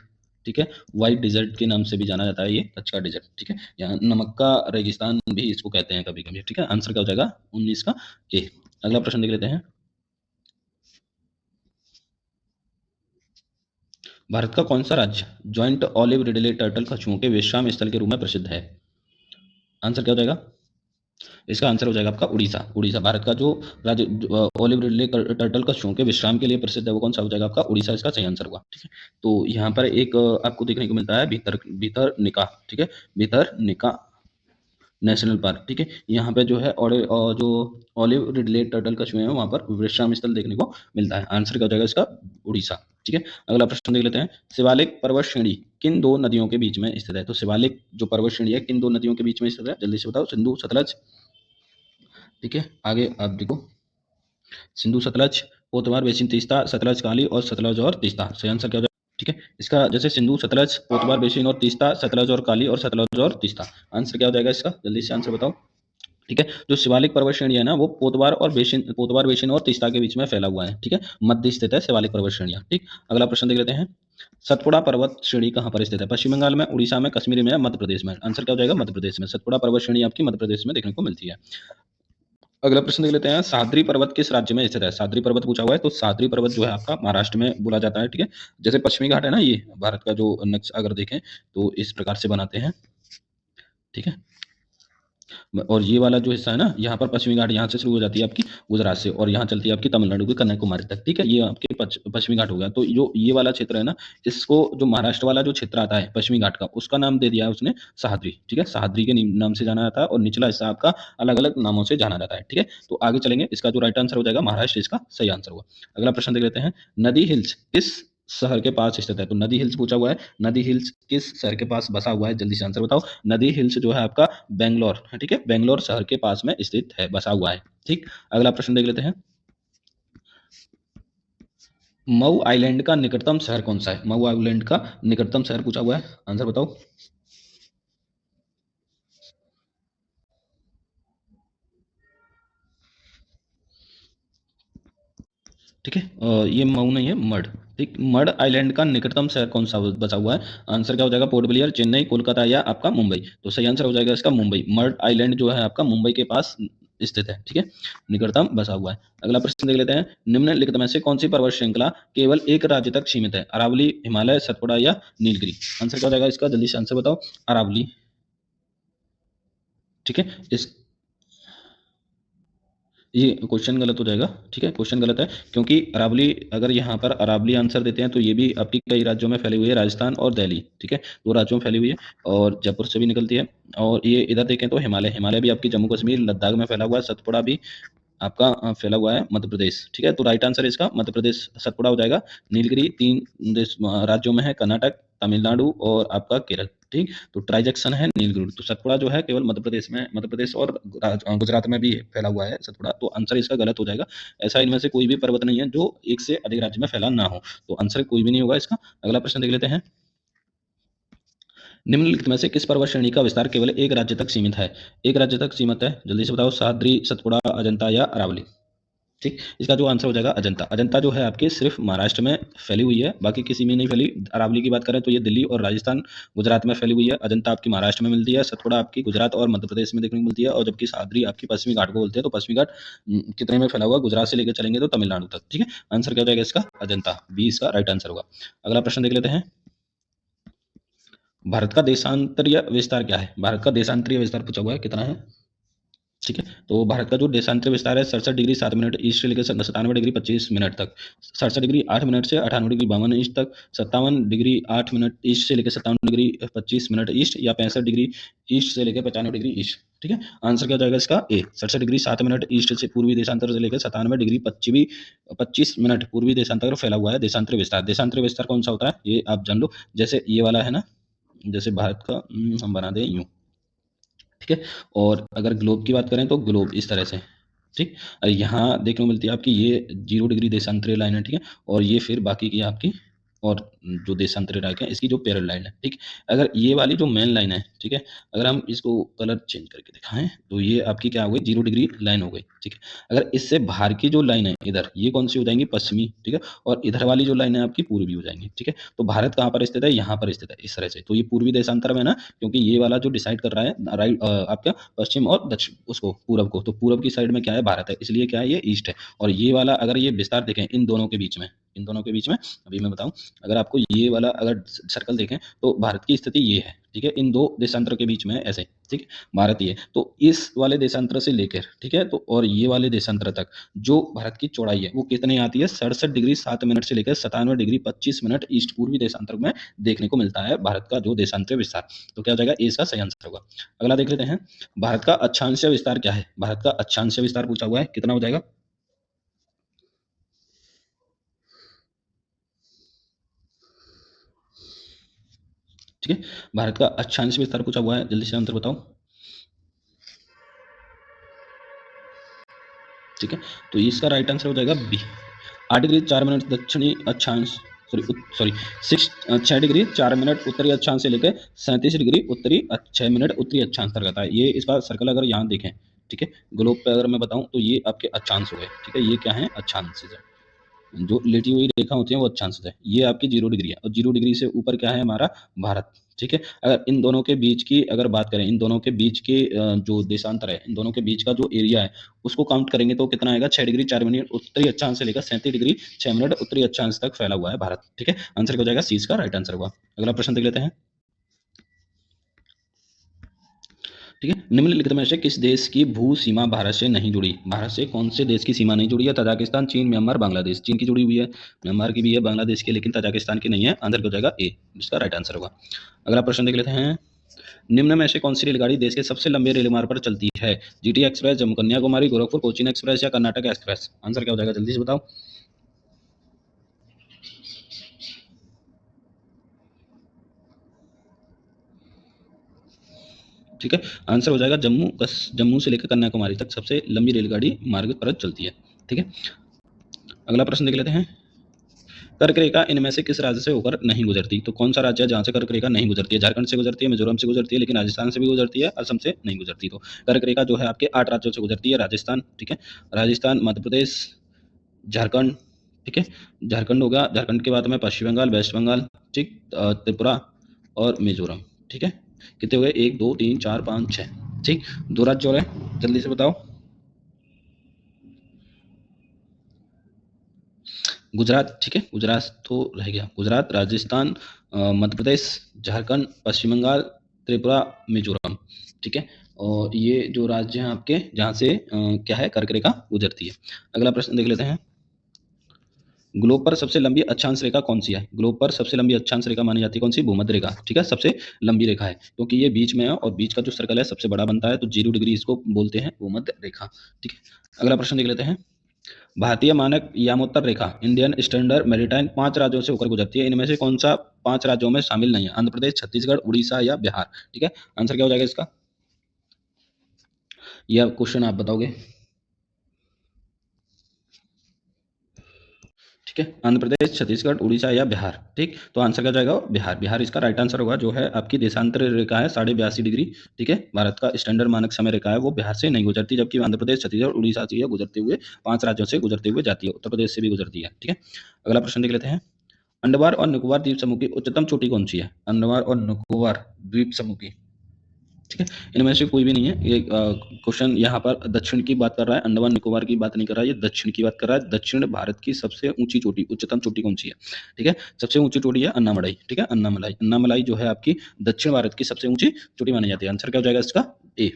ठीक है, वाइट डिजर्ट के नाम से भी जाना जाता है ये कच्छ का डिजर्ट। ठीक है, यहाँ नमक का रेगिस्तान भी इसको कहते हैं कभी कभी। ठीक है, आंसर क्या हो जाएगा? 19 का ए। अगला प्रश्न देख लेते हैं, भारत का कौन सा राज्य ज्वाइंट ऑलिव रिडले टर्टल कछुओं के विश्राम स्थल के रूप में प्रसिद्ध है? आंसर क्या हो जाएगा? इसका आंसर हो जाएगा आपका उड़ीसा। उड़ीसा भारत का जो राज्य ओलिव रिडले टर्टल कछुओं के विश्राम के लिए प्रसिद्ध है, वो कौन सा हो जाएगा आपका उड़ीसा, इसका सही आंसर हुआ। ठीक है, तो यहाँ पर एक आपको देखने को मिलता है भितरनिका। ठीक है, भितरनिका नेशनल पार्क। ठीक है, यहाँ पे जो है जो ऑलिव रिडले टर्टल कछुए हैं वहाँ पर विश्राम स्थल देखने को मिलता है। आंसर क्या हो जाएगा इसका, उड़ीसा। ठीक है, अगला प्रश्न देख लेते हैं। शिवालिक पर्वत श्रेणी किन दो नदियों के बीच में स्थित है? तो शिवालिक जो पर्वत श्रेणी है किन दो नदियों के बीच में स्थित है, जल्दी से बताओ। सिंधु सतलज। ठीक है, आगे आप देखो, सिंधु सतलज, पोतवार बेसिन तीस्ता, सतलज काली और सतलज और तीस्ता। सही आंसर क्या हो जाएगा? ठीक है, इसका जैसे सिंधु सतलज पोतवार बेसिन और तीस्ता, सतलज और काली और सतलज और तीस्ता। आंसर क्या हो जाएगा इसका, जल्दी से आंसर बताओ। ठीक है, जो शिवालिक पर्वत श्रेणी है ना, वो पोतवार बेसिन और तीस्ता के बीच में फैला हुआ है। ठीक है, मध्य स्थित है शिवालिक पर्वत श्रेणियां। ठीक, अगला प्रश्न देख लेते हैं। सतपुड़ा पर्वत श्रेणी कहाँ पर स्थित है? पश्चिम बंगाल में, उड़ीसा में, कश्मीर में या मध्य प्रदेश में? आंसर क्या हो जाएगा, मध्य प्रदेश में। सतपुड़ा पर्वत श्रेणी आपकी मध्य प्रदेश में देखने को मिलती है। अगला प्रश्न देख लेते हैं। साद्री पर्वत किस राज्य में स्थित है? साद्री पर्वत पूछा हुआ है, तो साद्री पर्वत जो है आपका महाराष्ट्र में बोला जाता है। ठीक है, जैसे पश्चिमी घाट है ना, ये भारत का जो नक्शा अगर देखें तो इस प्रकार से बनाते हैं। ठीक है, और ये वाला जो हिस्सा है ना, यहाँ पर पश्चिमी घाट यहाँ से शुरू हो जाती है आपकी गुजरात से, और यहाँ चलती है आपकी तमिलनाडु की कन्याकुमारी तक। ठीक है, ये आपके पश्चिमी घाट हो गया। तो जो ये वाला क्षेत्र है ना, इसको जो महाराष्ट्र वाला जो क्षेत्र आता है पश्चिमी घाट का, उसका नाम दे दिया है उसने सह्याद्री। ठीक है, सह्याद्री के नाम से जाना जाता है, और निचला हिस्सा आपका अलग अलग नामों से जाना जाता है। ठीक है, तो आगे चलेंगे, इसका जो राइट आंसर हो जाएगा महाराष्ट्र, इसका सही आंसर हुआ। अगला प्रश्न देख लेते हैं। नदी हिल्स किस शहर के पास स्थित है? तो नदी हिल्स पूछा हुआ है, नदी हिल्स किस शहर के पास बसा हुआ है, जल्दी से आंसर बताओ। नदी हिल्स जो है आपका बेंगलोर, ठीक है, बेंगलोर शहर के पास में स्थित है, बसा हुआ है। ठीक, अगला प्रश्न देख लेते हैं। मऊ आइलैंड का निकटतम शहर कौन सा है? मऊ आइलैंड का निकटतम शहर पूछा हुआ है, आंसर बताओ। ठीक है, ये मऊ नहीं है, मड। ठीक, मड आइलैंड का निकटतम शहर कौन सा बचा हुआ है? आंसर क्या हो जाएगा, पोर्ट ब्लेयर, चेन्नई, कोलकाता या आपका मुंबई? तो सही आंसर हो जाएगा इसका मुंबई। मड आइलैंड जो है आपका मुंबई के पास स्थित है। ठीक है, निकटतम बसा हुआ है। अगला प्रश्न देख लेते हैं। निम्नलिखित में से कौन सी पर्वत श्रृंखला केवल एक राज्य तक सीमित है? अरावली, हिमालय, सतपुड़ा या नीलगिरी? आंसर क्या हो जाएगा इसका, जल्दी से आंसर बताओ। अरावली। ठीक है, इस ये क्वेश्चन गलत हो जाएगा। ठीक है, क्वेश्चन गलत है, क्योंकि अरावली, अगर यहाँ पर अरावली आंसर देते हैं तो ये भी आपकी कई राज्यों में फैली हुई है, राजस्थान और दिल्ली। ठीक है, दो राज्यों में फैली हुई है, और जयपुर से भी निकलती है। और ये इधर देखें तो हिमालय, हिमालय भी आपकी जम्मू कश्मीर लद्दाख में फैला हुआ है। सतपुड़ा भी आपका फैला हुआ है मध्य प्रदेश। ठीक है, तो राइट आंसर इसका मध्य प्रदेश सतपुड़ा हो जाएगा। नीलगिरी तीन राज्यों में है, कर्नाटक, तमिलनाडु और आपका केरल। ठीक, तो ट्राइजेक्शन है नीलगिरी। तो सतपुड़ा जो है केवल मध्य प्रदेश में, मध्य प्रदेश और गुजरात में भी फैला हुआ है सतपुड़ा। तो आंसर इसका गलत हो जाएगा। ऐसा इनमें से कोई भी पर्वत नहीं है जो एक से अधिक राज्य में फैला ना हो, तो आंसर कोई भी नहीं होगा इसका। अगला प्रश्न देख लेते हैं। निम्नलिखित में से किस पर्वत श्रेणी का विस्तार केवल एक राज्य तक सीमित है? एक राज्य तक सीमित है, जल्दी से बताओ। सह्याद्री, सतपुड़ा, अजंता या अरावली? ठीक, इसका जो आंसर हो जाएगा अजंता। अजंता जो है आपके सिर्फ महाराष्ट्र में फैली हुई है, बाकी किसी में नहीं फैली। अरावली की बात करें तो ये दिल्ली और राजस्थान, गुजरात में फैली हुई है। अजंता आपकी महाराष्ट्र में मिलती है, सतपुड़ा आपकी गुजरात और मध्य प्रदेश में देखने को मिलती है, और जबकि सह्याद्री आपकी पश्चिमी घाट को बोलते हैं। तो पश्चिमी घाट कितने में फैला हुआ है? गुजरात से लेकर चलेंगे तो तमिलनाडु तक। ठीक है, आंसर क्या हो जाएगा इसका, अजंता। बी इसका राइट आंसर होगा। अगला प्रश्न देख लेते हैं। भारत का देशांतरीय विस्तार क्या है? भारत का देशांतरीय विस्तार पूछा हुआ है, कितना है? ठीक है, तो भारत का जो देशांतरीय विस्तार है 67 डिग्री 7 मिनट ईस्ट से लेकर 97 डिग्री 25 मिनट तक, 67 डिग्री 8 मिनट से 98 डिग्री 52 इंच तक, 57 डिग्री 8 मिनट ईस्ट से लेकर 57 डिग्री 25 मिनट ईस्ट, या 65 डिग्री ईस्ट से लेकर 95 डिग्री ईस्ट। ठीक है, आंसर क्या हो जाएगा इसका, ए। 67 डिग्री 7 मिनट ईस्ट से पूर्वी देशांतर से लेकर 97 डिग्री 25 मिनट पूर्वी देशांतर फैला हुआ है देशांतरीय विस्तार। देशांतरीय विस्तार कौन सा होता है ये आप जान लो। जैसे ये वाला है ना, जैसे भारत का हम बना दें यूं। ठीक है, और अगर ग्लोब की बात करें तो ग्लोब इस तरह से। ठीक, यहाँ देखने को मिलती है आपकी ये 0 डिग्री देशांतरीय लाइन है। ठीक है, और ये फिर बाकी की आपकी और जो देशांतरीय रेखा है इसकी जो पैरेलल लाइन है। ठीक, अगर ये वाली जो मेन लाइन है, ठीक है, अगर हम इसको कलर चेंज करके दिखाएं तो ये आपकी क्या हो गई, 0 डिग्री लाइन हो गई। ठीक है, अगर इससे बाहर की जो लाइन है इधर, ये कौन सी हो जाएंगी, पश्चिमी। ठीक है, और इधर वाली जो लाइन है आपकी पूर्वी हो जाएंगी। ठीक है, तो भारत कहाँ पर स्थित है, यहाँ पर स्थित है इस तरह से। तो ये पूर्वी देशांतर में है ना, क्योंकि ये वाला जो डिसाइड कर रहा है राइट आपका पश्चिम और दक्षिण, उसको पूरब को, तो पूरब की साइड में क्या है, भारत है, इसलिए क्या है ये ईस्ट है। और ये वाला अगर ये विस्तार देखें इन दोनों के बीच में, इन दोनों के बीच में अभी मैं बताऊं, अगर आपको आपको ये वाला अगर सर्कल देखें तो भारत की स्थिति ये है, ठीक है, इन दो देशांतर के बीच में ऐसे, ठीक है, भारत ये तो इस वाले देशांतर से लेकर, ठीक है, तो और ये वाले देशांतर तक जो भारत की चौड़ाई है वो कितनी आती है, 67 डिग्री 7 मिनट से लेकर 97 डिग्री 25 मिनट ईस्ट पूर्वी देशांतर में देखने को मिलता है भारत का जो देशांतरीय विस्तार। तो क्या हो जाएगा, ए इसका सही आंसर होगा। अगला देख लेते हैं, भारत का अक्षांशीय विस्तार क्या है, भारत का अक्षांशीय विस्तार पूछा हुआ है, कितना हो जाएगा, ठीक है, भारत का अक्षांश विस्तार पूछा हुआ है, जल्दी से आंसर बताओ। ठीक है, तो इसका राइट आंसर हो जाएगा बी, 8 डिग्री 4 मिनट दक्षिणी अक्षांश, सॉरी 6 डिग्री 4 मिनट उत्तरी अक्षांश से लेकर 37 डिग्री उत्तरी 6 मिनट उत्तरी अक्षांश तक रहता है। ये इसका सर्कल अगर यहाँ देखें, ठीक है, ग्लोब पे अगर मैं बताऊं तो ये आपके अक्षांश हो गए, ठीक है, ये क्या है, अक्षांश है, जो लेटी हुई रेखा होती है वो अक्षांश है, ये आपकी 0 डिग्री है और 0 डिग्री से ऊपर क्या है हमारा भारत, ठीक है। अगर इन दोनों के बीच की अगर बात करें, इन दोनों के बीच के जो देशांतर है, इन दोनों के बीच का जो एरिया है उसको काउंट करेंगे तो कितना आएगा, 6 डिग्री 4 मिनट उत्तरी अक्षांश से लेकर 37 डिग्री 6 मिनट उत्तरी अक्षांश तक फैला हुआ है भारत, ठीक है। आंसर हो जाएगा सी का राइट आंसर हुआ। अगला प्रश्न देख लेते हैं, ठीक है, निम्नलिखित में से किस देश की भू सीमा भारत से नहीं जुड़ी, भारत से कौन से देश की सीमा नहीं जुड़ी है, तजाकिस्तान, चीन, म्यांमार, बांग्लादेश। चीन की जुड़ी हुई है, म्यांमार की भी है, बांग्लादेश की, लेकिन तजाकिस्तान की नहीं है। आंसर हो जाएगा ए, जिसका राइट आंसर होगा। अगला प्रश्न देख लेते हैं, निम्न में से कौन सी रेलगाड़ी देश के सबसे लंबे रेल मार्ग पर चलती है, GT express, Jammu Kanyakumari, Gorakhpur Cochin express या कर्नाटक एक्सप्रेस। आंसर क्या हो जाएगा, जल्दी से बताओ। ठीक है, आंसर हो जाएगा जम्मू से लेकर कन्याकुमारी तक सबसे लंबी रेलगाड़ी मार्ग पर चलती है, ठीक है। अगला प्रश्न देख लेते हैं, कर्क रेखा इनमें से किस राज्य से होकर नहीं गुजरती, तो कौन सा राज्य है जहां से कर्क रेखा नहीं गुजरती है, झारखंड से गुजरती है, मिजोरम से गुजरती है, लेकिन राजस्थान से भी गुजरती है, असम से नहीं गुजरती। तो कर्क रेखा जो है आपके 8 राज्यों से गुजरती है, राजस्थान, ठीक है, राजस्थान, मध्य प्रदेश, झारखंड, ठीक है, झारखंड हो गया, झारखंड के बाद में पश्चिम बंगाल, वेस्ट बंगाल, ठीक, त्रिपुरा और मिजोरम, ठीक है। कितने हो गए, 1 2 3 4 5 6, ठीक, 2 राज्य और है, जल्दी से बताओ। गुजरात, ठीक है, गुजरात तो रह गया, गुजरात, राजस्थान, मध्य प्रदेश, झारखंड, पश्चिम बंगाल, त्रिपुरा, मिजोरम, ठीक है। और ये जो राज्य हैं आपके जहाँ से क्या है, कर्क रेखा गुजरती है। अगला प्रश्न देख लेते हैं, ग्लोब पर सबसे लंबी अक्षांश रेखा कौन सी है, ग्लोब पर सबसे लंबी अक्षांश रेखा मानी जाती है कौन सी, भूमध्य रेखा, ठीक है, सबसे लंबी रेखा है क्योंकि ये बीच में है और बीच का जो सर्कल है सबसे बड़ा बनता है, तो 0 डिग्री इसको बोलते हैं भूमध्य रेखा, ठीक है। अगला प्रश्न देख लेते हैं, भारतीय मानक यामोत्तर रेखा इंडियन स्टैंडर्ड मेरिटाइम 5 राज्यों से होकर गुजरती है, इनमें से कौन सा 5 राज्यों में शामिल नहीं है, आंध्र प्रदेश, छत्तीसगढ़, उड़ीसा या बिहार, ठीक है। आंसर क्या हो जाएगा इसका, यह क्वेश्चन आप बताओगे, ठीक है, आंध्र प्रदेश, छत्तीसगढ़, उड़ीसा या बिहार, ठीक। तो आंसर क्या जाएगा, बिहार, बिहार इसका राइट आंसर होगा। जो है आपकी देशांतर रेखा है 82.5 डिग्री, ठीक है, भारत का स्टैंडर्ड मानक समय रेखा है वो बिहार से नहीं गुजरती, जबकि आंध्र प्रदेश, छत्तीसगढ़, उड़ीसा से गुजरते हुए 5 राज्यों से गुजरते हुए जाती है, उत्तर प्रदेश से भी गुजरती है, ठीक है। अगला प्रश्न देख लेते हैं, अंडमान और निकोबार द्वीप समूह की उच्चतम चोटी कौन सी है, अंडमान और निकोबार द्वीप समूह की, ठीक है, इनमें से कोई भी नहीं है। ये क्वेश्चन यहाँ पर दक्षिण की बात कर रहा है, अंडमान निकोबार की बात नहीं कर रहा है, ये दक्षिण की बात कर रहा है। दक्षिण भारत की सबसे ऊंची चोटी, उच्चतम चोटी कौन सी है, ठीक है, सबसे ऊंची चोटी है अन्नामलाई, ठीक है, अन्नामलाई, अन्नामलाई जो है आपकी दक्षिण भारत की सबसे ऊंची चोटी मानी जाती है। आंसर क्या हो जाएगा इसका, ए।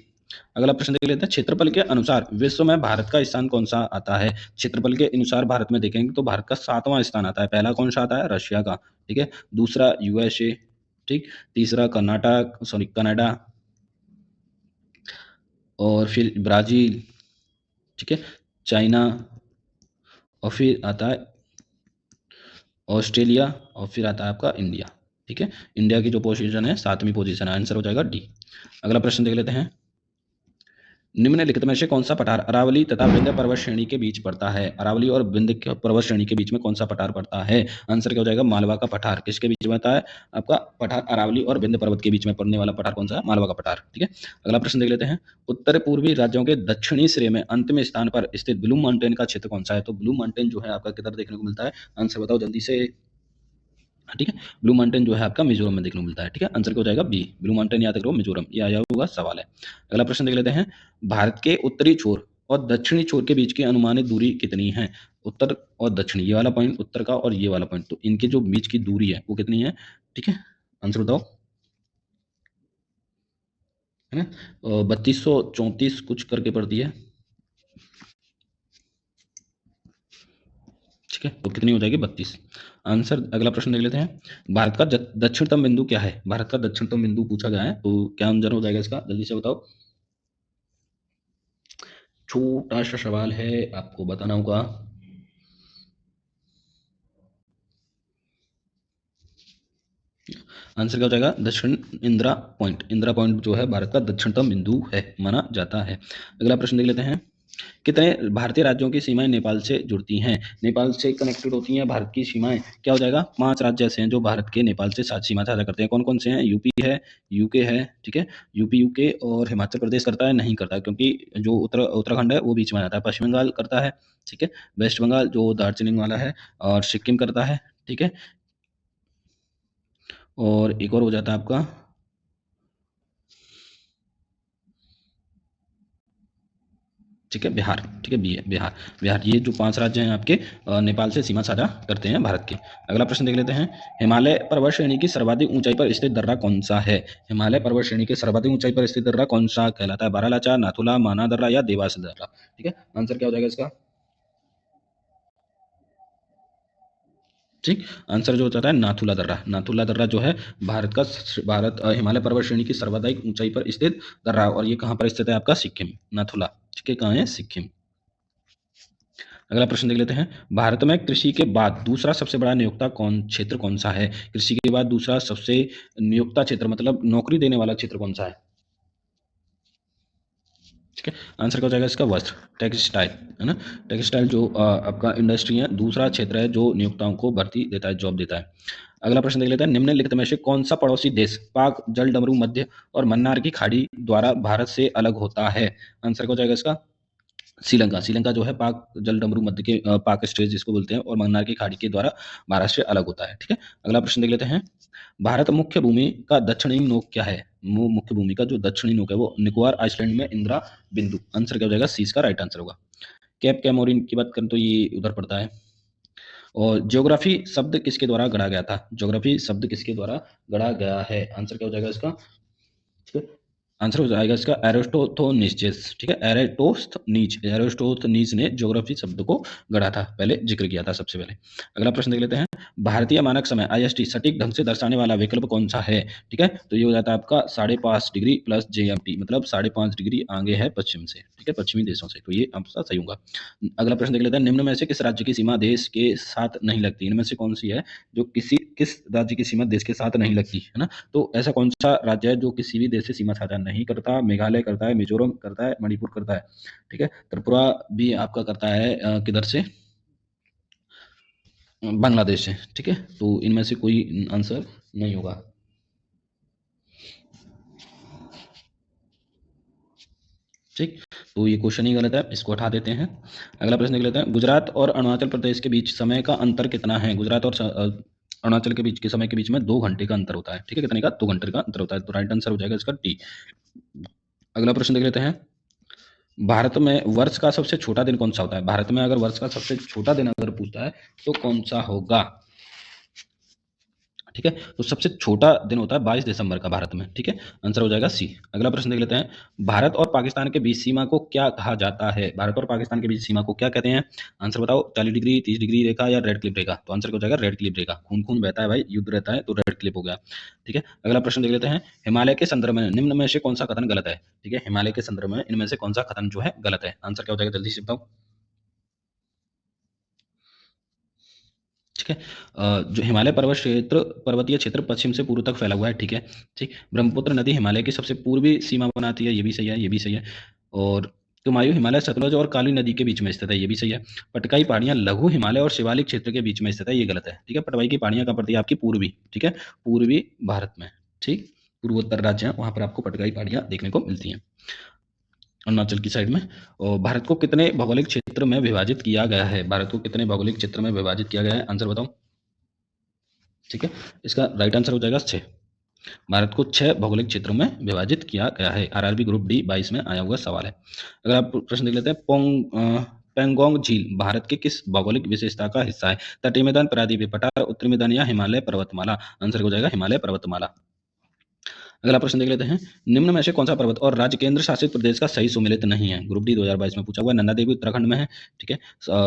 अगला प्रश्न देख लेते हैं, क्षेत्रफल के अनुसार विश्व में भारत का स्थान कौन सा आता है, क्षेत्रफल के अनुसार भारत में देखेंगे तो भारत का 7वां स्थान आता है। पहला कौन सा आता है, रशिया का, ठीक है, दूसरा यूएसए, ठीक, तीसरा कर्नाटक, सॉरी कनाडा, और फिर ब्राज़ील, ठीक है, चाइना, और फिर आता है ऑस्ट्रेलिया, और फिर आता है आपका इंडिया, ठीक है। इंडिया की जो पोजीशन है 7वीं पोजीशन है, आंसर हो जाएगा डी। अगला प्रश्न देख लेते हैं, निम्नलिखित में से कौन सा पठार अरावली तथा विंध्य पर्वत श्रेणी के बीच पड़ता है, अरावली और विंध्य पर्वत श्रेणी के बीच में कौन सा पठार पड़ता है। आंसर क्या हो जाएगा, मालवा का पठार। किसके बीच में आता है आपका पठार, अरावली और विंध्य पर्वत के बीच में पड़ने वाला पठार कौन सा है, मालवा का पठार, ठीक है। अगला प्रश्न देख लेते हैं, उत्तर पूर्वी राज्यों के दक्षिणी श्रेणी में अंतिम स्थान पर स्थित ब्लू माउंटेन का क्षेत्र कौन सा है। तो ब्लू माउंटेन जो है आपका किधर देखने को मिलता है, आंसर बताओ जल्दी से, ठीक है। ब्लू माउंटेन जो है आपका मिजोरम में देखने को मिलता है, ठीक है, आंसर क्या हो जाएगा बी, ब्लू माउंटेन याद करो मिजोरम, ये आया होगा सवाल है। अगला प्रश्न देख लेते हैं, भारत के उत्तरी छोर और दक्षिणी छोर के बीच की अनुमानित दूरी कितनी है। उत्तर और दक्षिण, ये वाला पॉइंट उत्तर का और ये वाला पॉइंट, तो इनके जो बीच की दूरी है वो कितनी है? ठीक है, आंसर बताओ, है ना? 3234 कुछ करके पड़ती है। ठीक है, तो कितनी हो जाएगी? 32। आंसर, अगला प्रश्न देख लेते हैं। भारत का दक्षिणतम बिंदु क्या है? भारत का दक्षिणतम बिंदु पूछा गया है, तो क्या आंसर हो जाएगा इसका? जल्दी से बताओ। छोटा सा सवाल है, आपको बताना होगा। आंसर क्या हो जाएगा? दक्षिण इंदिरा पॉइंट। इंदिरा पॉइंट जो है भारत का दक्षिणतम बिंदु है, माना जाता है। अगला प्रश्न देख लेते हैं। कितने भारतीय राज्यों की सीमाएं नेपाल से जुड़ती हैं? नेपाल से कनेक्टेड होती हैं भारत की सीमाएं। क्या हो जाएगा? 5 राज्य ऐसे हैं जो भारत के नेपाल से साथ सीमा साझा करते हैं। कौन कौन से हैं? यूपी है, यूके है, ठीक है, यूपी यूके, और हिमाचल प्रदेश करता है? नहीं करता, क्योंकि जो उत्तराखंड है वो बीच में आता है। पश्चिम बंगाल करता है, ठीक है, वेस्ट बंगाल जो दार्जिलिंग वाला है, और सिक्किम करता है, ठीक है, और एक और हो जाता है आपका, ठीक है, बिहार। ठीक है, बी है बिहार। बिहार, ये जो 5 राज्य हैं आपके नेपाल से सीमा साझा करते हैं भारत के। अगला प्रश्न देख लेते हैं। हिमालय पर्वत श्रेणी की सर्वाधिक ऊंचाई पर स्थित दर्रा कौन सा है? हिमालय पर्वत श्रेणी के सर्वाधिक ऊंचाई पर स्थित दर्रा कौन सा कहलाता है? बारालाचा, नाथुला, माना दर्रा या देवास दर्रा? ठीक है, आंसर क्या हो जाएगा इसका? ठीक, आंसर जो होता है नाथुला दर्रा। नाथुला दर्रा जो है भारत का हिमालय पर्वत श्रेणी की सर्वाधिक ऊंचाई पर स्थित दर्रा, और ये कहाँ पर स्थित है आपका? सिक्किम, नाथुला। ठीक है, कहाँ है? सिक्किम। अगला प्रश्न देख लेते हैं। भारत में कृषि के बाद दूसरा सबसे बड़ा नियोक्ता क्षेत्र कौन सा है? कृषि के बाद दूसरा सबसे नियोक्ता क्षेत्र, मतलब नौकरी देने वाला क्षेत्र कौन सा है? ठीक है, आंसर क्या हो जाएगा इसका? वस्त्र, टेक्सटाइल, है ना? टेक्सटाइल जो आपका इंडस्ट्री है, दूसरा क्षेत्र है जो नियोक्ताओं को भर्ती देता है, जॉब देता है। अगला प्रश्न देख लेते हैं। निम्नलिखित में से कौन सा पड़ोसी देश पाक जलडमरू मध्य और मन्नार की खाड़ी द्वारा भारत से अलग होता है? आंसर क्या हो जाएगा इसका? श्रीलंका। श्रीलंका जो है पाक जलडमरू मध्य के पाक स्टेट जिसको बोलते हैं, और मन्नार की खाड़ी के द्वारा महाराष्ट्र से अलग होता है। ठीक है, अगला प्रश्न देख लेते हैं। भारत मुख्य भूमि का दक्षिणी नोक क्या है? मुख्य भूमि का जो दक्षिणी नोक है वो निकोबार आइसलैंड में इंदिरा बिंदु। आंसर क्या हो जाएगा? सी इसका राइट आंसर होगा। कैप कैमोरिन की बात करें तो ये उधर पड़ता है। और ज्योग्राफी शब्द किसके द्वारा गढ़ा गया था? ज्योग्राफी शब्द किसके द्वारा गढ़ा गया है? आंसर क्या हो जाएगा इसका? ठीक है, आंसर हो जाएगा इसका एरिस्टोथोनिजेस। ठीक है, एरिस्टोथनीज ने ज्योग्राफी शब्द को गढ़ा था, पहले जिक्र किया था सबसे पहले। अगला प्रश्न देख लेते हैं। भारतीय मानक समय IST सटीक ढंग से दर्शाने वाला विकल्प कौन सा है? ठीक है, तो ये हो जाता है आपका 5.5 डिग्री प्लस JMT, मतलब 5.5 डिग्री आगे है पश्चिम से, ठीक है, पश्चिमी देशों से, तो ये आपका सही होगा। अगला प्रश्न देख लेते हैं। निम्न में से किस राज्य की सीमा देश के साथ नहीं लगती? इनमें से कौन सी है जो किस राज्य की सीमा देश के साथ नहीं लगती, है ना? तो ऐसा कौन सा राज्य है जो किसी भी देश से सीमा साझा नहीं करता? मेघालय करता है, मिजोरम करता है, मणिपुर करता है, ठीक है, त्रिपुरा भी आपका करता है, किधर से? बांग्लादेश से। ठीक है, तो इनमें से कोई आंसर नहीं होगा। ठीक, तो ये क्वेश्चन ही गलत है, इसको हटा देते हैं। अगला प्रश्न देख लेते हैं। गुजरात और अरुणाचल प्रदेश के बीच समय का अंतर कितना है? गुजरात और अरुणाचल के बीच के समय के बीच में 2 घंटे का अंतर होता है। ठीक है, कितने का? 2 घंटे का अंतर होता है, तो राइट आंसर हो जाएगा इसका टी। अगला प्रश्न देख लेते हैं। भारत में वर्ष का सबसे छोटा दिन कौन सा होता है? भारत में अगर वर्ष का सबसे छोटा दिन अगर पूछता है तो कौन सा होगा? ठीक है, तो सबसे छोटा दिन होता है 22 दिसंबर का भारत में। ठीक है, आंसर हो जाएगा सी। अगला प्रश्न देख लेते हैं। भारत और पाकिस्तान के बीच सीमा को क्या कहा जाता है? भारत और पाकिस्तान के बीच सीमा को क्या कहते हैं? आंसर बताओ। 40 डिग्री, 30 डिग्री रेखा या रेड क्लिप रेखा? तो आंसर क्या हो जाएगा? रेड क्लिप रेखा। खून खून बहता है भाई, युद्ध रहता है, तो रेड क्लिप हो गया। ठीक है, अगला प्रश्न देख लेते हैं। हिमालय के संदर्भ में निम्न में से कौन सा कथन गलत है? ठीक है, हिमालय के संदर्भ में इनमें से कौन सा कथन जो है गलत है? आंसर क्या हो जाएगा? जल्दी से बताओ। ठीक है, जो हिमालय पर्वतीय क्षेत्र पश्चिम से पूर्व तक फैला हुआ है। ठीक है, ठीक, ब्रह्मपुत्र नदी हिमालय की सबसे पूर्वी सीमा बनाती है, ये भी सही है, ये भी सही है। और कुमायूं हिमालय सतलुज और काली नदी के बीच में स्थित है, ये भी सही है। पटकाई पहाड़ियां लघु हिमालय और शिवालिक क्षेत्र के बीच में स्थित है, ये गलत है। ठीक है, पटवाई की पहाड़ियां कहाँ पड़ती है? आपकी पूर्वी, ठीक है, पूर्वी भारत में। ठीक, पूर्वोत्तर राज्य हैं, वहां पर आपको पटकाई पहाड़ियां देखने को मिलती हैं, अरुणाचल की साइड में। और भारत को कितने भौगोलिक क्षेत्र में विभाजित किया गया है? भारत को कितने भौगोलिक क्षेत्र में विभाजित किया गया है? आंसर बताओ। ठीक है, इसका राइट आंसर हो जाएगा 6। भारत को 6 भौगोलिक क्षेत्रों में विभाजित किया गया है। RRB ग्रुप D 22 में आया हुआ सवाल है। अगर आप प्रश्न देख लेते हैं। पेंगोंग झील भारत के किस भौगोलिक विशेषता का हिस्सा है? तटीय मैदान, प्रायद्वीपीय पठार, उत्तरी मैदान या हिमालय पर्वतमाला? आंसर हो जाएगा हिमालय पर्वतमाला। अगला प्रश्न देख लेते हैं, निम्न में से कौन सा पर्वत और राज्य केंद्र शासित प्रदेश का सही सुमेलित नहीं है? ग्रुप डी 2022 में पूछा हुआ है। नंदा देवी उत्तराखंड में है, ठीक है।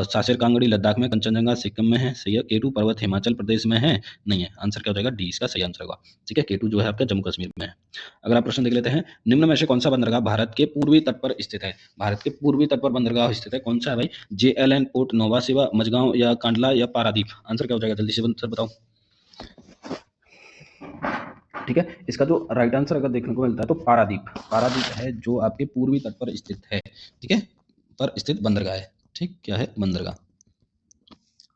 सासिर कांगड़ी लद्दाख में, कंचनजंगा सिक्किम में है, सही है। केटू पर्वत हिमाचल प्रदेश में है, नहीं है। आंसर क्या हो जाएगा? डी इसका सही आंसर होगा, ठीक है। केटू जो है आपका जम्मू कश्मीर में है। अगला प्रश्न देख लेते हैं, निम्न में से कौन सा बंदरगाह भारत के पूर्वी तट पर स्थित है? भारत के पूर्वी तट पर बंदरगाह स्थित है, कौन सा है भाई? JLN पोर्ट नोवा सेवा, मझगांव या कांडला या पारादीप? आंसर क्या हो जाएगा? जल्दी से आंसर बताओ, ठीक है। इसका जो राइट आंसर अगर देखने को मिलता है तो पारादीप, पारादीप है जो आपके पूर्वी तट पर स्थित है, ठीक है, पर स्थित बंदरगाह है, ठीक। क्या है? बंदरगाह।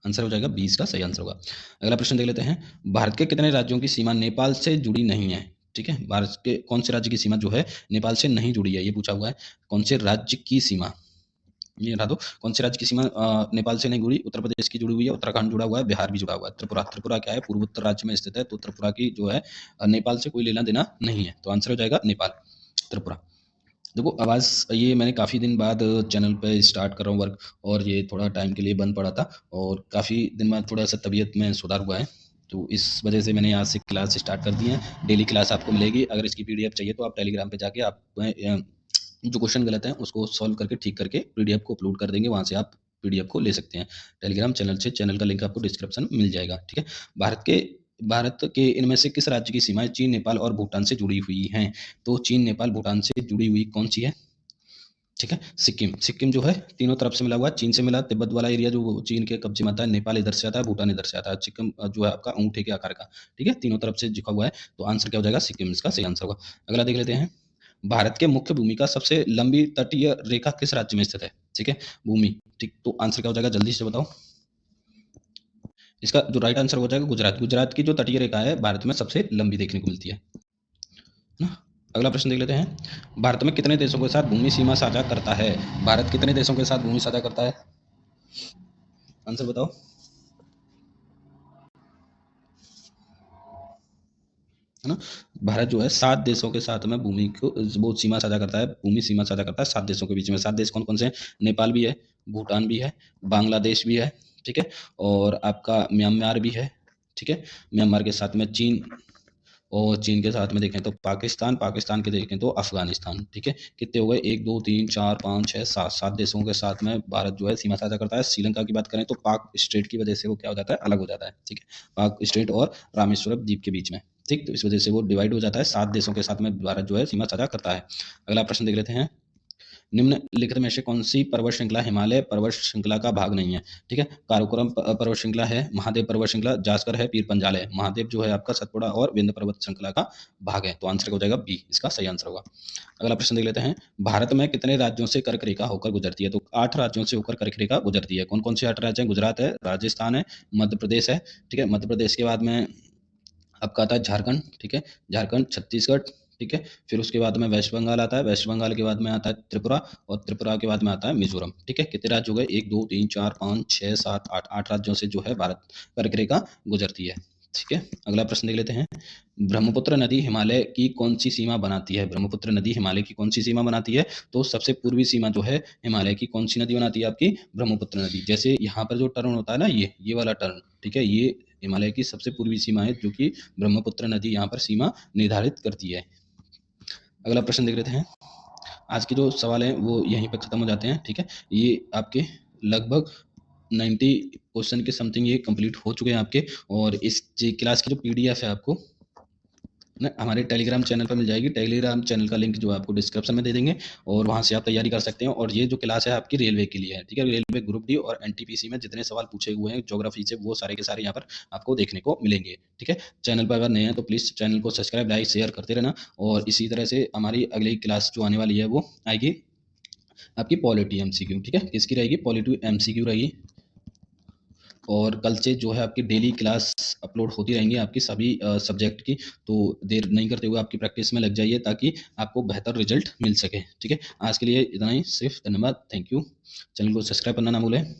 आंसर हो जाएगा 20 का सही आंसर होगा। अगला प्रश्न देख लेते हैं, भारत के कितने राज्यों की सीमा नेपाल से जुड़ी नहीं है? ठीक है, भारत के कौन से राज्य की सीमा जो है नेपाल से नहीं जुड़ी है, ये पूछा हुआ है। कौन से राज्य की सीमा, ये हटा दो। कौन से राज्य की सीमा नेपाल से नहीं जुड़ी? उत्तर प्रदेश की जुड़ी हुई है, उत्तराखंड जुड़ा हुआ है, बिहार भी जुड़ा हुआ है। त्रिपुरा, त्रिपुरा क्या है? पूर्वोत्तर राज्य में स्थित है, तो त्रिपुरा की जो है नेपाल से कोई लेना देना नहीं है, तो आंसर हो जाएगा नेपाल, त्रिपुरा। देखो आवाज़, ये मैंने काफ़ी दिन बाद चैनल पे स्टार्ट कर रहा हूँ वर्क, और ये थोड़ा टाइम के लिए बंद पड़ा था, और काफ़ी दिन बाद थोड़ा सा तबीयत में सुधार हुआ है, तो इस वजह से मैंने आज से क्लास स्टार्ट कर दी है। डेली क्लास आपको मिलेगी। अगर इसकी PDF चाहिए तो आप टेलीग्राम पे जाके आप जो क्वेश्चन गलत हैं उसको सॉल्व करके ठीक करके PDF को अपलोड कर देंगे, वहाँ से आप PDF को ले सकते हैं टेलीग्राम चैनल से। चैनल का लिंक आपको डिस्क्रिप्शन में मिल जाएगा, ठीक है। भारत के इनमें से किस राज्य की सीमाएं चीन, नेपाल और भूटान से जुड़ी हुई हैं? तो चीन, नेपाल, भूटान से जुड़ी हुई कौन सी है? ठीक है, सिक्किम। सिक्किम जो है तीनों तरफ से मिला हुआ है, चीन से मिला, तिब्बत वाला एरिया जो चीन के कब्जे में आता है, नेपाल इधर से आता है, भूटान इधर से आता है। सिक्किम जो है आपका अंगूठे के आकार का, ठीक है, तीनों तरफ से झुका हुआ है, तो आंसर क्या हो जाएगा? सिक्किम इसका सही आंसर होगा। अगला देख लेते हैं, भारत के मुख्य भूमि का सबसे लंबी तटीय रेखा किस राज्य में स्थित है? ठीक है, भूमि, ठीक, तो आंसर क्या हो जाएगा? जल्दी से बताओ। इसका जो राइट आंसर हो जाएगा गुजरात। गुजरात की जो तटीय रेखा है भारत में सबसे लंबी देखने को मिलती है ना। अगला प्रश्न देख लेते हैं, भारत में कितने देशों के साथ भूमि सीमा साझा करता है? भारत कितने देशों के साथ भूमि साझा करता है? आंसर बताओ। है ना, भारत जो है 7 देशों के साथ में भूमि को वो सीमा साझा करता है, भूमि सीमा साझा करता है 7 देशों के बीच में। 7 देश कौन कौन से हैं? नेपाल भी है, भूटान भी है, बांग्लादेश भी है, ठीक है, और आपका म्यांमार भी है, ठीक है। म्यांमार के साथ में चीन, और चीन के साथ में देखें तो पाकिस्तान, पाकिस्तान के देखें तो अफगानिस्तान, ठीक है। कितने हो गए? 1 2 3 4 5 6 7, 7 देशों के साथ में भारत जो है सीमा साझा करता है। श्रीलंका की बात करें तो पाक स्टेट की वजह से वो क्या हो जाता है? अलग हो जाता है, ठीक है, पाक स्टेट और रामेश्वरम द्वीप के बीच में, ठीक, तो इस वजह से वो डिवाइड हो जाता है। 7 देशों के साथ में भारत जो है सीमा साझा करता है। अगला प्रश्न देख लेते हैं, निम्नलिखित में से कौन सी पर्वत श्रृंखला हिमालय पर्वत श्रृंखला का भाग नहीं है? ठीक है, काराकोरम पर्वत श्रृंखला है, महादेव पर्वत श्रृंखला, जास्कर है, पीर पंजाल है। महादेव जो है आपका सतपुड़ा और विंध्य पर्वत श्रृंखला का भाग है, तो आंसर हो जाएगा बी, इसका सही आंसर होगा। अगला प्रश्न देख लेते हैं, भारत में कितने राज्यों से कर्क रेखा होकर गुजरती है? तो 8 राज्यों से होकर कर्क रेखा गुजरती है। कौन कौन से 8 राज्य हैं? गुजरात है, राजस्थान है, मध्य प्रदेश है, ठीक है, मध्य प्रदेश के बाद में आपका आता है झारखंड, ठीक है, झारखंड, छत्तीसगढ़, ठीक है, फिर उसके बाद में वेस्ट बंगाल आता है, वेस्ट बंगाल के बाद में आता है त्रिपुरा, और त्रिपुरा के बाद में आता है मिजोरम, ठीक है। कितने राज्य हो गए? 1 2 3 4 5 6 7 8, 8 राज्यों से जो है भारत कर्क रेखा गुजरती है, ठीक है। अगला प्रश्न देख लेते हैं, ब्रह्मपुत्र नदी हिमालय की कौन सी सीमा बनाती है? ब्रह्मपुत्र नदी हिमालय की कौन सी सीमा बनाती है? तो सबसे पूर्वी सीमा जो है हिमालय की कौन सी नदी बनाती है? आपकी ब्रह्मपुत्र नदी। जैसे यहाँ पर जो टर्न होता है ना, ये वाला टर्न, ठीक है, ये हिमालय की सबसे पूर्वी सीमा है, जो कि ब्रह्मपुत्र नदी यहाँ पर सीमा निर्धारित करती है। अगला प्रश्न देख लेते हैं, आज के जो सवाल हैं वो यहीं पर खत्म हो जाते हैं, ठीक है। ये आपके लगभग 90 क्वेश्चन के समथिंग ये कंप्लीट हो चुके हैं आपके, और इस क्लास की जो PDF है आपको ना हमारे टेलीग्राम चैनल पर मिल जाएगी। टेलीग्राम चैनल का लिंक जो है आपको डिस्क्रिप्शन में दे देंगे, और वहाँ से आप तैयारी कर सकते हैं। और ये जो क्लास है आपकी रेलवे के लिए है, ठीक है, रेलवे ग्रुप डी और NTPC में जितने सवाल पूछे हुए हैं ज्योग्राफी से, वो सारे के सारे यहाँ पर आपको देखने को मिलेंगे, ठीक है। चैनल पर अगर नए हैं तो प्लीज़ चैनल को सब्सक्राइब, लाइक, शेयर करते रहना। और इसी तरह से हमारी अगली क्लास जो आने वाली है वो आएगी आपकी पॉलिटी MCQ, ठीक है। किसकी रहेगी? पॉलिटी MCQ रहेगी। और कल से जो है आपकी डेली क्लास अपलोड होती रहेंगी आपकी सभी सब्जेक्ट की, तो देर नहीं करते हुए आपकी प्रैक्टिस में लग जाइए, ताकि आपको बेहतर रिजल्ट मिल सके, ठीक है। आज के लिए इतना ही, सिर्फ धन्यवाद, थैंक यू। चैनल को सब्सक्राइब करना ना भूलें।